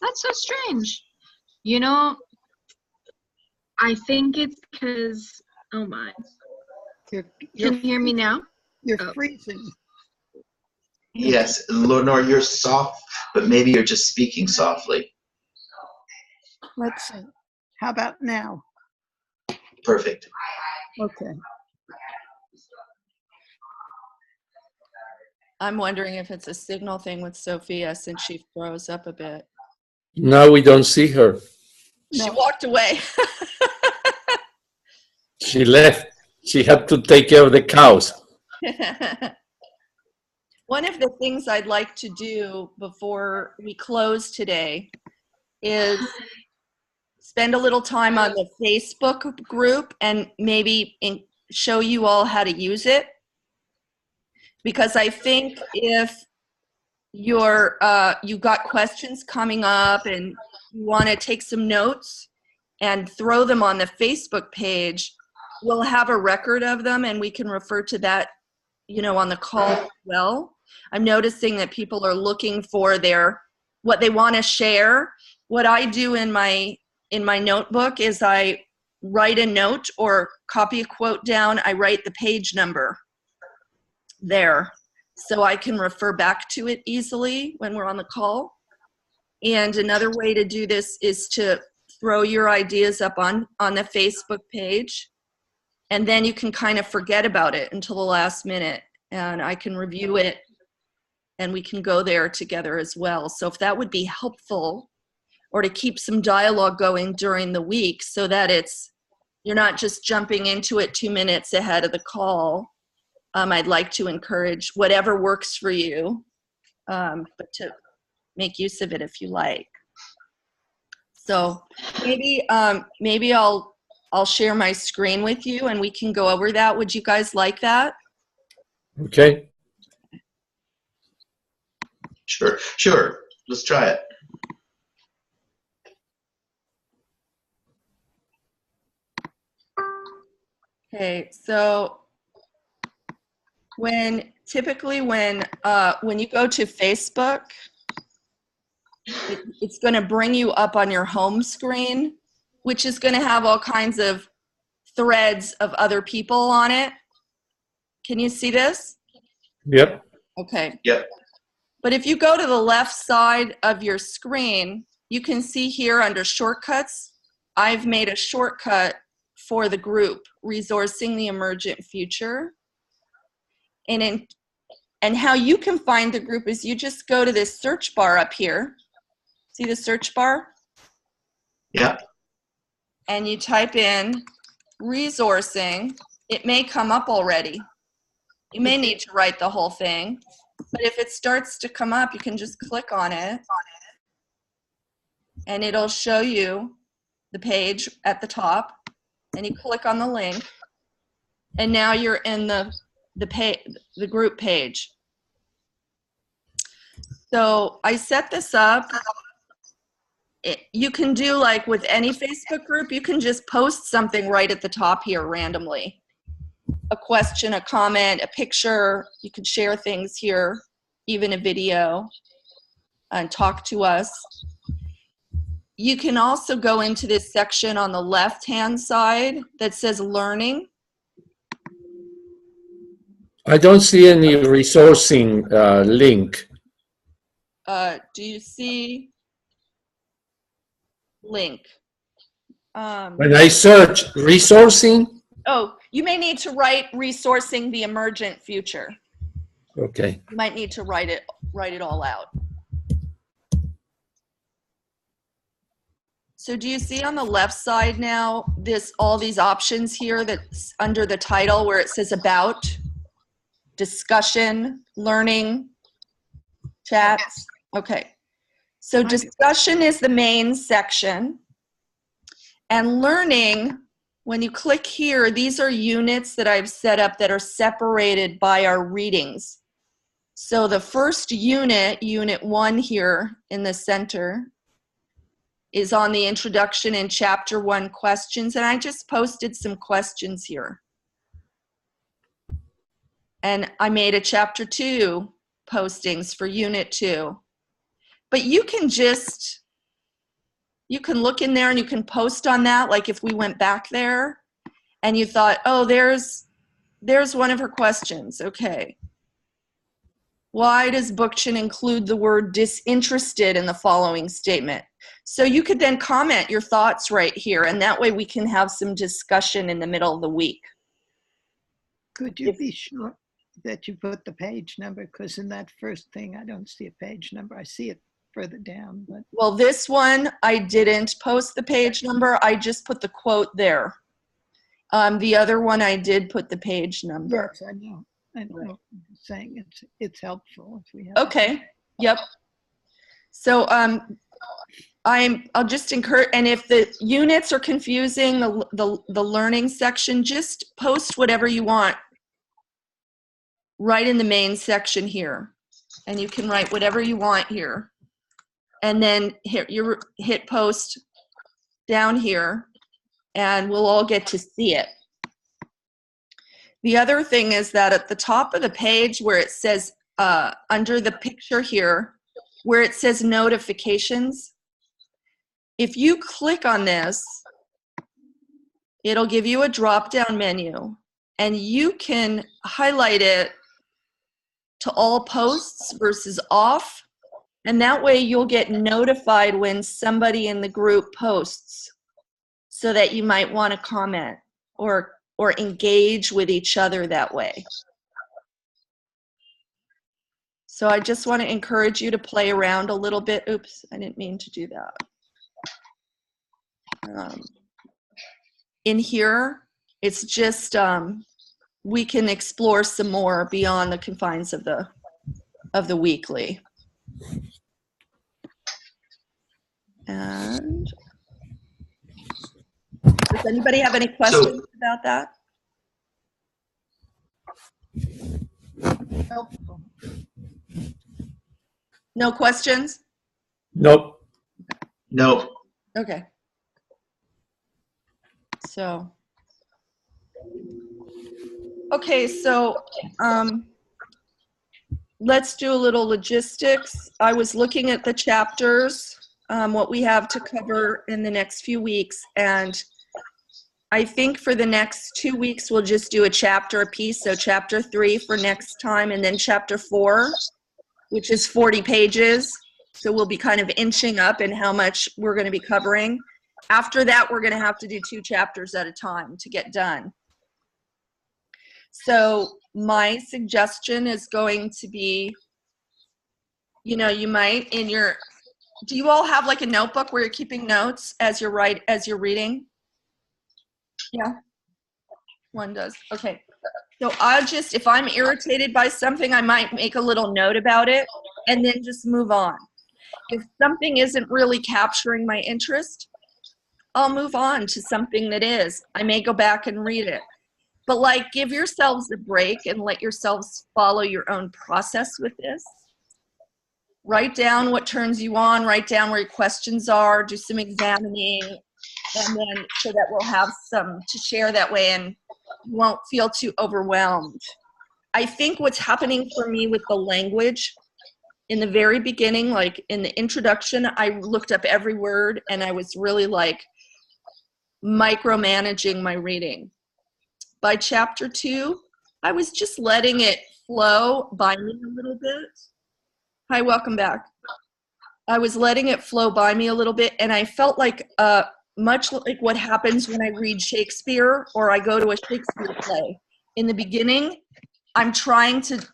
That's so strange. You know, I think it's because, oh my. You're, Can you hear me now? You're Oh. freezing. Yes, Lenore, you're soft, but maybe you're just speaking softly. Let's see. How about now? Perfect. Okay. I'm wondering if it's a signal thing with Sophia since she froze up a bit. Now we don't see her. She No. walked away. She left. She had to take care of the cows. One of the things I'd like to do before we close today is spend a little time on the Facebook group and maybe show you all how to use it. Because I think if you've got questions coming up and you want to take some notes and throw them on the Facebook page, we'll have a record of them and we can refer to that, you know, on the call as well. I'm noticing that people are looking for what they want to share. What I do in my notebook is I write a note or copy a quote down. I write the page number there so I can refer back to it easily when we're on the call. And another way to do this is to throw your ideas up on the Facebook page, and then you can kind of forget about it until the last minute, and I can review it and we can go there together as well. So if that would be helpful, or to keep some dialogue going during the week so that you're not just jumping into it 2 minutes ahead of the call. I'd like to encourage whatever works for you, but to make use of it if you like. So maybe I'll share my screen with you and we can go over that. Would you guys like that? Okay. Sure. Let's try it. Okay, so when you go to Facebook, it's going to bring you up on your home screen, which is going to have all kinds of threads of other people on it. Can you see this? Yep. Okay. Yep. But if you go to the left side of your screen, you can see here under shortcuts, I've made a shortcut for the group, Resourcing the Emergent Future. And how you can find the group is you just go to this search bar up here. See the search bar? Yeah. And you type in resourcing. It may come up already. You may need to write the whole thing. But if it starts to come up, you can just click on it. And it'll show you the page at the top. And you click on the link. And now you're in the group page. So I set this up. You can do like with any Facebook group, you can just post something right at the top here randomly. A question, a comment, a picture. You can share things here, even a video, and talk to us. You can also go into this section on the left-hand side that says learning. I don't see any resourcing link. Do you see link? When I search resourcing. Oh, you may need to write resourcing the emergent future. Okay. You might need to write it all out. So do you see on the left side now all these options here that's under the title where it says about, discussion, learning, chats? Okay. So discussion is the main section. And learning, when you click here, these are units that I've set up that are separated by our readings. So the first unit, unit 1 here in the center, is on the introduction and chapter 1 questions. And I just posted some questions here. And I made a chapter 2 postings for unit 2. But you can just You can look in there and you can post on that. Like if we went back there and you thought, oh, there's one of her questions. Okay. Why does Bookchin include the word disinterested in the following statement? So you could then comment your thoughts right here, and that way we can have some discussion in the middle of the week. Could you be sure that you put the page number? Because in that first thing, I don't see a page number. I see it further down. But Well, this one, I didn't post the page number. I just put the quote there. The other one, I did put the page number. yes, I know. I know. I'm saying it's helpful if we have. Okay. Yep. So I'll just encourage, and if the units are confusing, the learning section, just post whatever you want right in the main section here, and you can write whatever you want here, and then hit post down here, and we'll all get to see it. The other thing is that at the top of the page where it says, under the picture here, where it says notifications, if you click on this, it'll give you a drop-down menu, and you can highlight it to all posts versus off, and that way you'll get notified when somebody in the group posts, so that you might want to comment or engage with each other that way. So I just want to encourage you to play around a little bit. Oops, I didn't mean to do that. In here, it's just, we can explore some more beyond the confines of the weekly. And does anybody have any questions about that? Helpful. No questions? Nope. No. Okay. So, okay, so let's do a little logistics. I was looking at the chapters, what we have to cover in the next few weeks, and I think for the next 2 weeks we'll just do a chapter apiece. So chapter 3 for next time, and then chapter 4, which is 40 pages. So we'll be kind of inching up in how much we're going to be covering. After that, we're going to have to do 2 chapters at a time to get done. So my suggestion is going to be, you know, you might in your, do you all have like a notebook where you're keeping notes as you're reading? Yeah, one does. Okay. So I'll just, if I'm irritated by something, I might make a little note about it and then just move on. If something isn't really capturing my interest, I'll move on to something that is. I may go back and read it. But like, give yourselves a break and let yourselves follow your own process with this. Write down what turns you on, write down where your questions are, do some examining, and then so that we'll have some to share that way and you won't feel too overwhelmed. I think what's happening for me with the language, in the very beginning, like in the introduction, I looked up every word and I was really like micromanaging my reading. By chapter 2, I was just letting it flow by me a little bit. Hi, welcome back. I was letting it flow by me a little bit, and I felt like much like what happens when I read Shakespeare or I go to a Shakespeare play. In the beginning, I'm trying to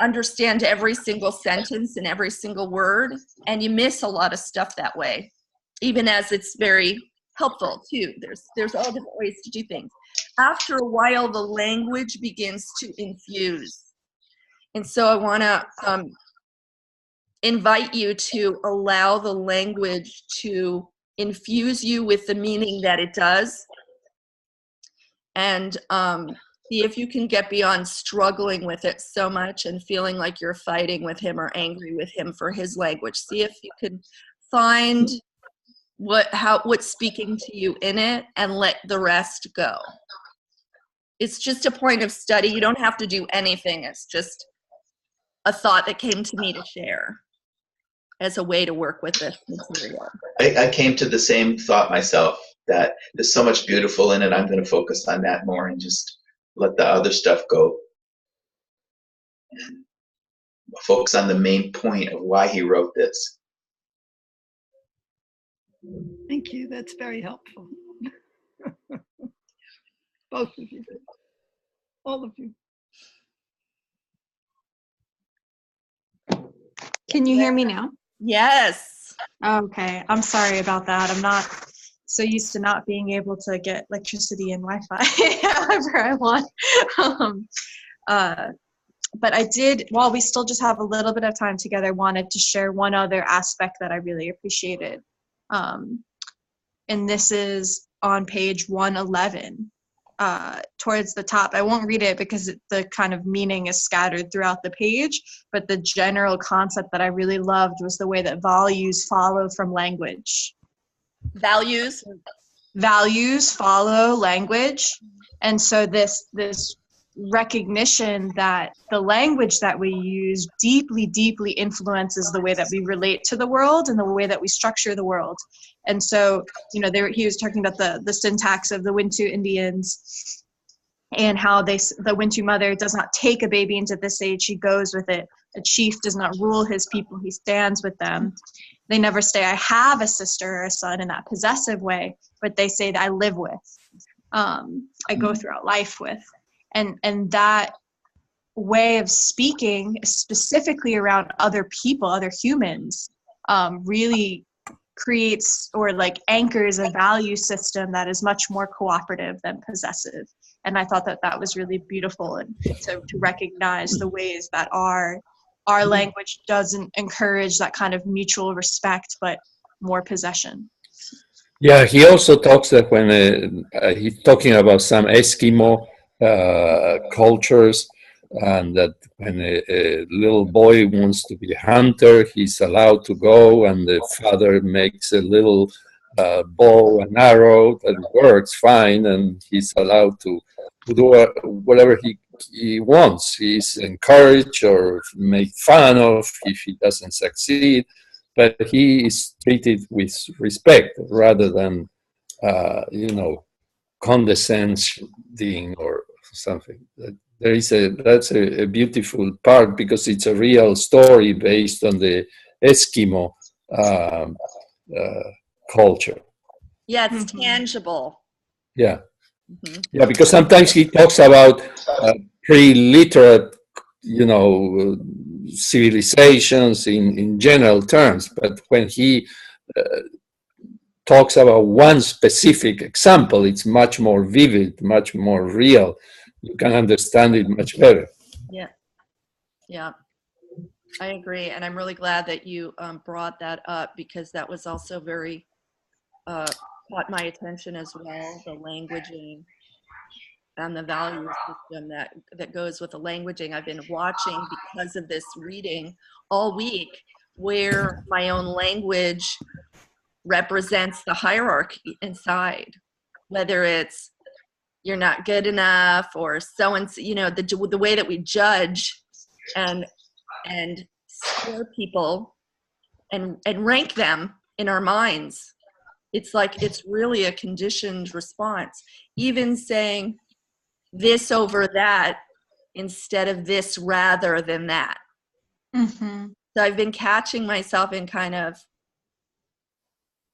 understand every single sentence and every single word, and you miss a lot of stuff that way, even as it's very helpful too. There's all different ways to do things. After a while, the language begins to infuse. And so I want to invite you to allow the language to infuse you with the meaning that it does. And see if you can get beyond struggling with it so much and feeling like you're fighting with him or angry with him for his language. See if you can find what's speaking to you in it and let the rest go. It's just a point of study. You don't have to do anything. It's just a thought that came to me to share. as a way to work with this material. I came to the same thought myself, that there's so much beautiful in it. I'm going to focus on that more and just let the other stuff go. And focus on the main point of why he wrote this. Thank you. That's very helpful. Both of you. All of you. Can you hear me now? Yes. Okay, I'm sorry about that. I'm not so used to not being able to get electricity and Wi-Fi however I want. But I did, while we still just have a little bit of time together, wanted to share one other aspect that I really appreciated. And this is on page 111, towards the top. I won't read it because the kind of meaning is scattered throughout the page, but the general concept that I really loved was the way that values follow from language. Values? Values follow language. And so this recognition that the language that we use deeply, deeply influences the way that we relate to the world and the way that we structure the world. And so, you know, he was talking about the syntax of the Wintu Indians and how the Wintu mother does not take a baby into this age, she goes with it. A chief does not rule his people, he stands with them. They never say, I have a sister or a son in that possessive way, but they say that I live with, I go throughout life with. And that way of speaking, specifically around other people, other humans, really creates or like anchors a value system that is much more cooperative than possessive. And I thought that was really beautiful, and to recognize the ways that our language doesn't encourage that kind of mutual respect, but more possession. Yeah, he also talks that when he's talking about some Eskimo cultures, and that when a little boy wants to be a hunter, he's allowed to go, and the father makes a little bow and arrow that works fine, and he's allowed to do whatever he wants. He's encouraged or made fun of if he doesn't succeed, but he is treated with respect rather than, condescending or something. That's a beautiful part, because it's a real story based on the Eskimo culture. Yeah, it's tangible. Yeah. Yeah, because sometimes he talks about pre-literate, civilizations in general terms, but when he talks about one specific example, it's much more vivid, much more real. You can understand it much better. Yeah, I agree, and I'm really glad that you brought that up, because that was also very caught my attention as well. The languaging and the value system that goes with the languaging. I've been watching, because of this reading all week, where my own language represents the hierarchy inside, whether it's you're not good enough or so and so, the way that we judge and score people and rank them in our minds. It's like it's really a conditioned response. Even saying this over that instead of this rather than that. Mm-hmm. So I've been catching myself in kind of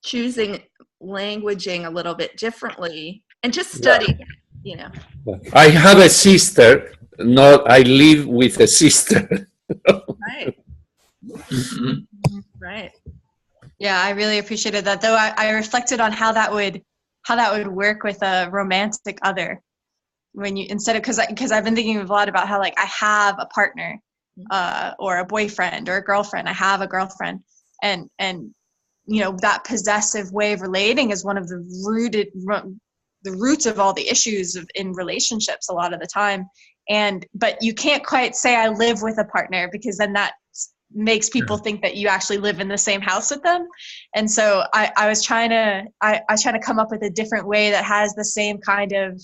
choosing languaging a little bit differently and just studying, I have a sister, I live with a sister. Right. Right. Yeah, I really appreciated that. Though I reflected on how that would work with a romantic other. When you, instead of, because I've been thinking a lot about how, like, I have a partner or a boyfriend or a girlfriend. I have a girlfriend, and that possessive way of relating is one of the roots of all the issues in relationships a lot of the time. But you can't quite say I live with a partner, because then that makes people think that you actually live in the same house with them. And so I was trying to come up with a different way that has the same kind of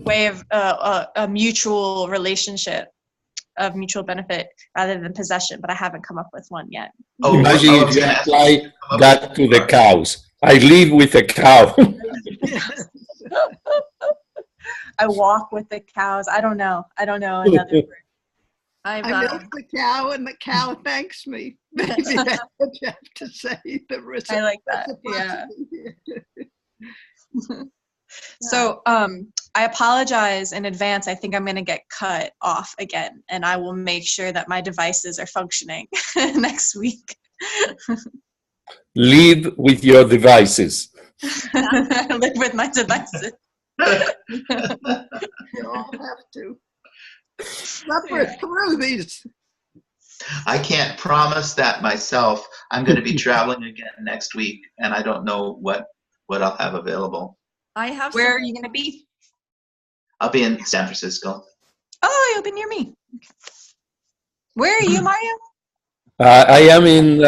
way of a mutual relationship. of mutual benefit rather than possession, but I haven't come up with one yet. Oh, Imagine I was if you gonna ask apply you to come up that with to the cows. I live with a cow. I walk with the cows. I don't know another word. I've, I milk the cow and the cow thanks me. Maybe that's what you have to say. I like that. Yeah. Yeah. So I apologize in advance. I think I'm going to get cut off again, and I will make sure that my devices are functioning next week. Live with your devices. Live with my devices. You all have to suffer through these. I can't promise that myself. I'm going to be traveling again next week, and I don't know what I'll have available. I have. Where are you going to be? I'll be in San Francisco. Oh, you'll be near me. Where are you, Mario? I am in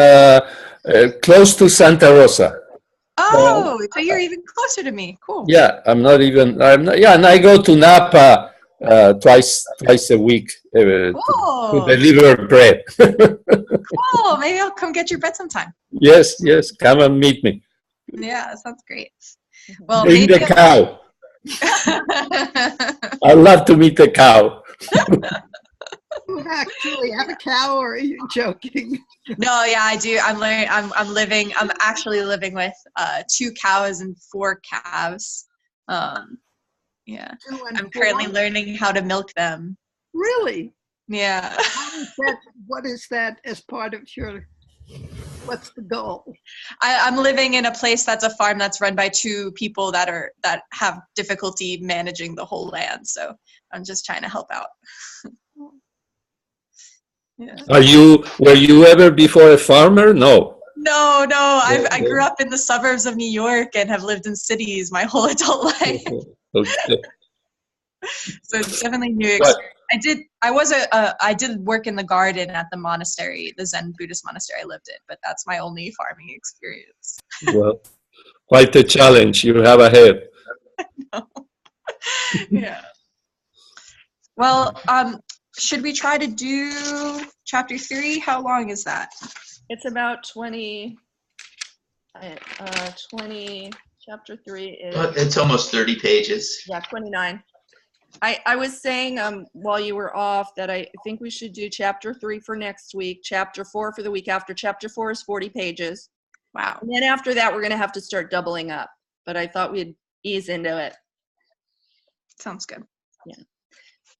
close to Santa Rosa. Oh, so you're even closer to me. Cool. Yeah, I'm not. Yeah, and I go to Napa twice a week to Cool. deliver bread. Cool. Maybe I'll come get your bread sometime. Yes, come and meet me. Yeah, that sounds great. Well, Bring maybe the cow. I love to meet the cow. You actually have a cow, or are you joking? No, yeah, I do. I'm actually living with 2 cows and 4 calves. Yeah. 2 and I'm currently 4? learning how to milk them. Really? Yeah. What is that as part of your, what's the goal? I'm living in a place that's a farm that's run by 2 people that have difficulty managing the whole land. So I'm just trying to help out. Yeah. Were you ever before a farmer? No. No. I grew up in the suburbs of New York and have lived in cities my whole adult life. Okay. So it's definitely new experience. I did work in the garden at the monastery, the Zen Buddhist monastery I lived in, but that's my only farming experience. Well, quite a challenge you have ahead. Yeah. Well, should we try to do chapter 3? How long is that? It's about 20. Chapter 3 is. It's almost 30 pages. Yeah, 29. I was saying while you were off that I think we should do chapter 3 for next week, chapter 4 for the week after. Chapter 4 is 40 pages. Wow. And then after that, we're going to have to start doubling up. But I thought we'd ease into it. Sounds good. Yeah.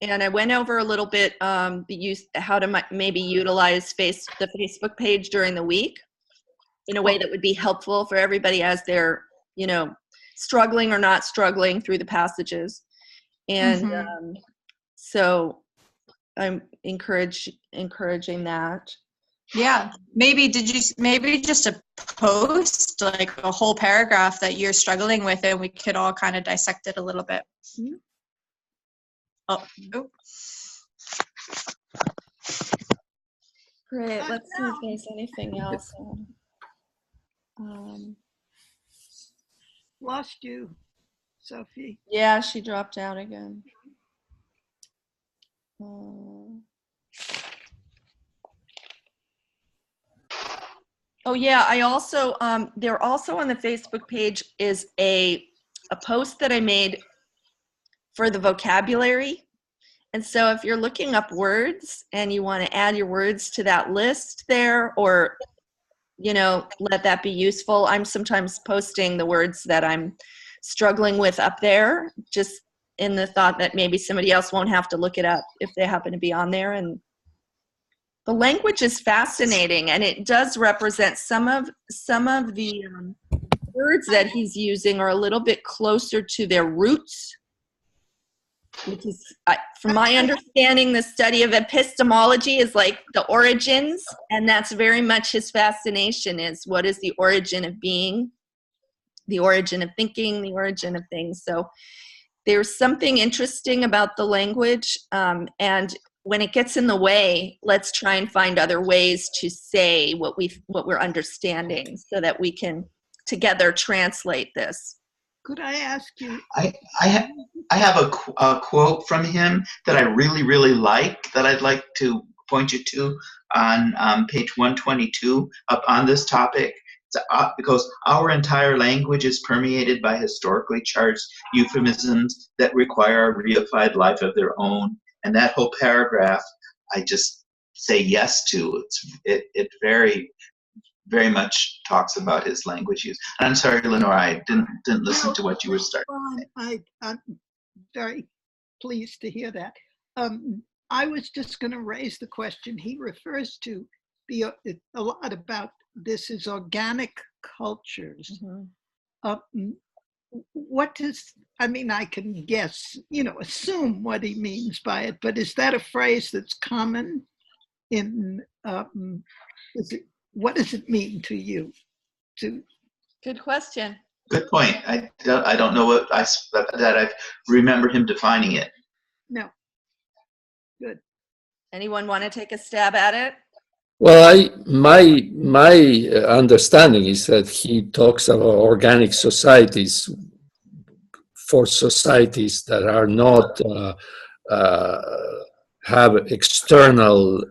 And I went over a little bit how to maybe utilize the Facebook page during the week in a way that would be helpful for everybody as they're, struggling or not struggling through the passages. And so I'm encouraging that. Yeah. Maybe just a post, like a whole paragraph that you're struggling with, and we could all kind of dissect it a little bit. Mm-hmm. Oh. Great. Let's see if there's anything else. Lost you, Sophie. Yeah, she dropped out again. Oh yeah, I also there also on the Facebook page is a post that I made for the vocabulary. And so if you're looking up words and you want to add your words to that list there, or let that be useful, I'm sometimes posting the words that I'm struggling with up there, just in the thought that maybe somebody else won't have to look it up if they happen to be on there. And the language is fascinating, and it does represent some of the words that he's using are a little bit closer to their roots, which is, from my understanding, the study of epistemology is like the origins, and that's very much his fascination, is what is the origin of being, the origin of thinking, the origin of things. So there's something interesting about the language, and when it gets in the way, let's try and find other ways to say what we're understanding so that we can together translate this. Could I ask you? I have a quote from him that I really, really like that I'd like to point you to on page 122 up on this topic. Because our entire language is permeated by historically charged euphemisms that require a reified life of their own. And that whole paragraph, I just say yes to. It very, very much talks about his language use. And I'm sorry, Lenore, I didn't listen to what you were starting. I'm very pleased to hear that. I was just going to raise the question. He refers to a lot about this is organic cultures. Mm-hmm. What does, I mean, I can guess, assume what he means by it, but is that a phrase that's common in, what does it mean to you? Good question. Good point. I don't know what that I remember him defining it. No. Good. Anyone want to take a stab at it? Well, my understanding is that he talks about organic societies for societies that are not have external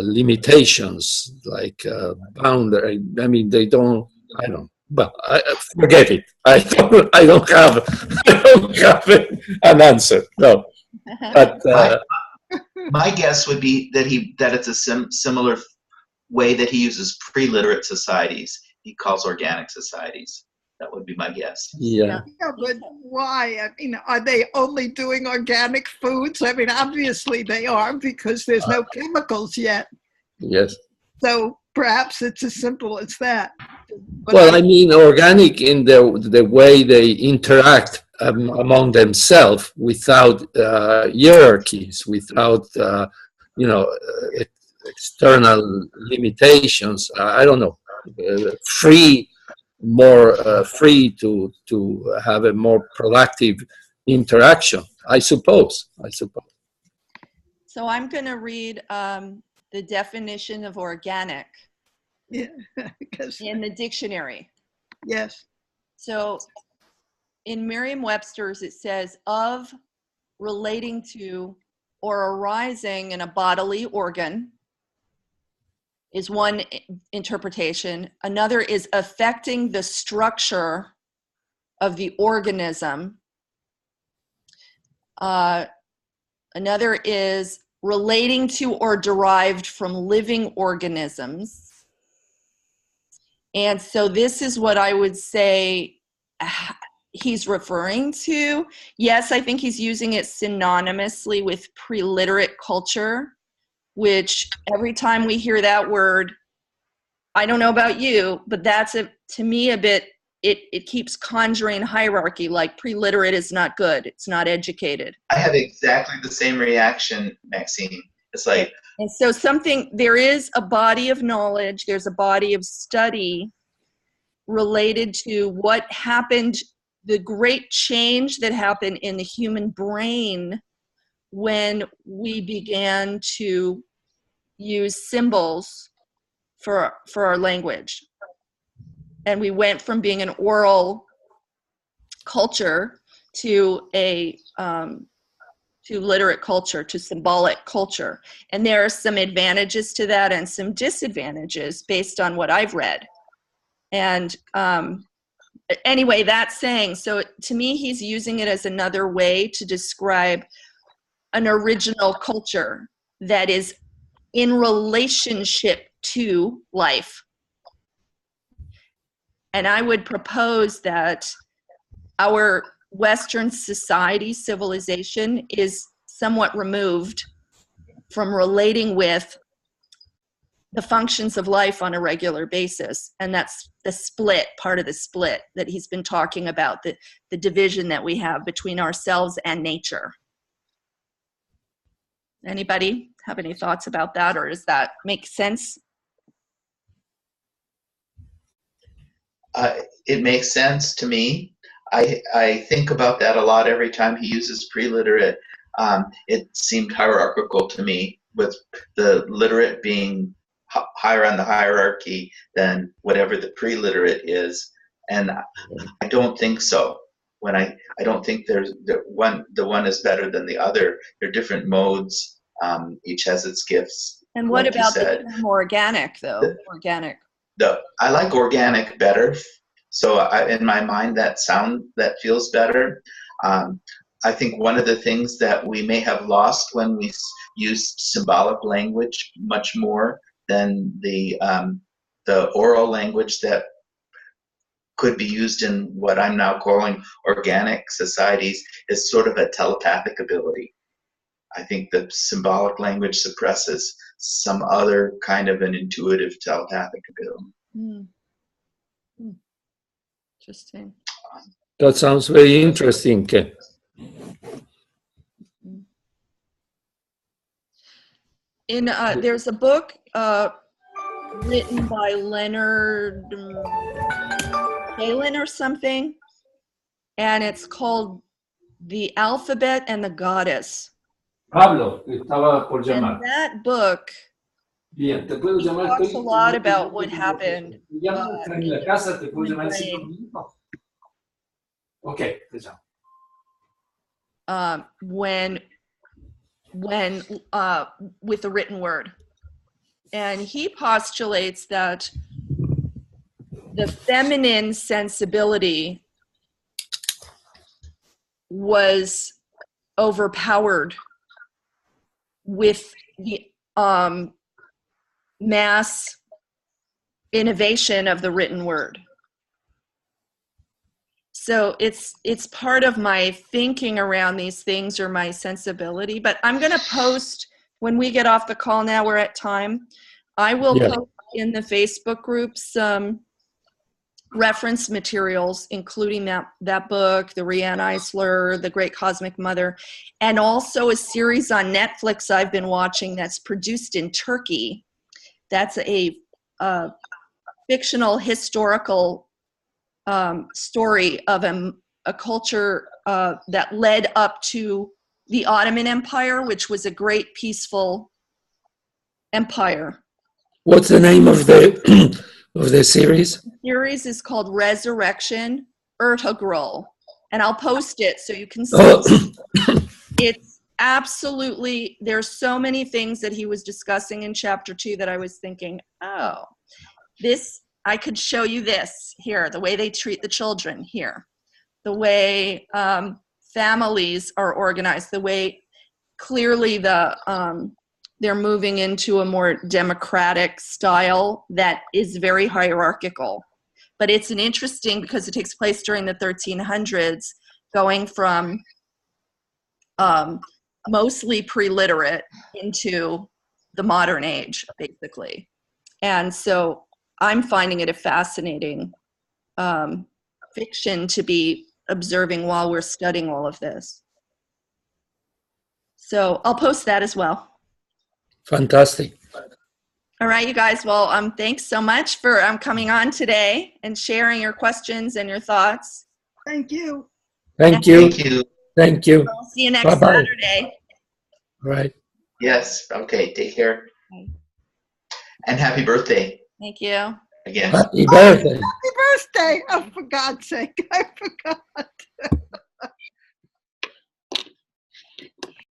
limitations like boundary. I mean, they don't. I don't. Well, forget it. I don't have an answer. No, but. My guess would be that it's a similar way that he uses pre-literate societies. He calls organic societies. That would be my guess. Yeah, but why? I mean, are they only doing organic foods? I mean, obviously they are because there's no chemicals yet. Yes. So perhaps it's as simple as that. But well, I mean, organic in the way they interact among themselves without hierarchies, without external limitations. I don't know, more free to have a more productive interaction. I suppose. So I'm going to read the definition of organic in the dictionary. Yes. So in Merriam-Webster's, it says of, relating to, or arising in a bodily organ is one interpretation. Another is affecting the structure of the organism. Another is relating to or derived from living organisms. And so this is what I would say he's referring to. Yes, I think he's using it synonymously with pre-literate culture, which every time we hear that word, I don't know about you, but that's to me a bit, it keeps conjuring hierarchy, like pre-literate is not good, it's not educated. I have exactly the same reaction, Maxine. It's like, and so there is a body of knowledge, there's a body of study related to what happened, the great change that happened in the human brain when we began to use symbols for our language. And we went from being an oral culture to to literate culture, to symbolic culture. And there are some advantages to that and some disadvantages based on what I've read. And anyway, that's saying, so to me, he's using it as another way to describe an original culture that is in relationship to life. And I would propose that our Western society, civilization, is somewhat removed from relating with the functions of life on a regular basis. And that's the split, part of the split that he's been talking about, the division that we have between ourselves and nature. Anybody have any thoughts about that, or does that make sense? It makes sense to me. I think about that a lot every time he uses pre-literate. It seemed hierarchical to me, with the literate being higher on the hierarchy than whatever the pre-literate is. And I don't think so. when I don't think there's the one is better than the other. They're different modes. Each has its gifts. And what like you about said. the term organic, though? Organic. I like organic better. So in my mind, that feels better. I think one of the things that we may have lost when we used symbolic language much more than the oral language that could be used in what I'm now calling organic societies is sort of a telepathic ability. I think the symbolic language suppresses some other kind of an intuitive telepathic ability. Interesting. That sounds very interesting, Ken. There's a book written by Leonard Palin or something, and it's called The Alphabet and the Goddess. Pablo, estaba por llamar. And that book Bien, te puedo llamar. talks a lot about what happened. En la casa, te puedo llamar en 5 minutos. Okay, te llamo. When with the written word. And he postulates that the feminine sensibility was overpowered with the mass innovation of the written word. So it's part of my thinking around these things or my sensibility. But I'm going to post, when we get off the call now, we're at time, I will post in the Facebook group some reference materials, including that book, the Riane Eisler, The Great Cosmic Mother, and also a series on Netflix I've been watching that's produced in Turkey. That's a fictional historical story of a culture that led up to the Ottoman Empire, which was a great peaceful empire. What's the name of the of the series? The series is called Resurrection Ertugrul, and I'll post it so you can see. It's absolutely, there's so many things that he was discussing in chapter 2 that I was thinking, oh, this, I could show you this here, the way they treat the children here, the way families are organized, the way clearly they're moving into a more democratic style that is very hierarchical. But it's an interesting, because it takes place during the 1300s, going from mostly pre-literate into the modern age, basically. And so I'm finding it a fascinating fiction to be observing while we're studying all of this. So I'll post that as well. Fantastic. All right, you guys. Well, thanks so much for coming on today and sharing your questions and your thoughts. Thank you. Thank you. Thank you. Thank you. I'll see you next Bye-bye. Saturday. All right. Yes. Okay. Take care. Okay. And happy birthday Thank you. again. Happy birthday. Happy birthday. Oh, for God's sake. I forgot.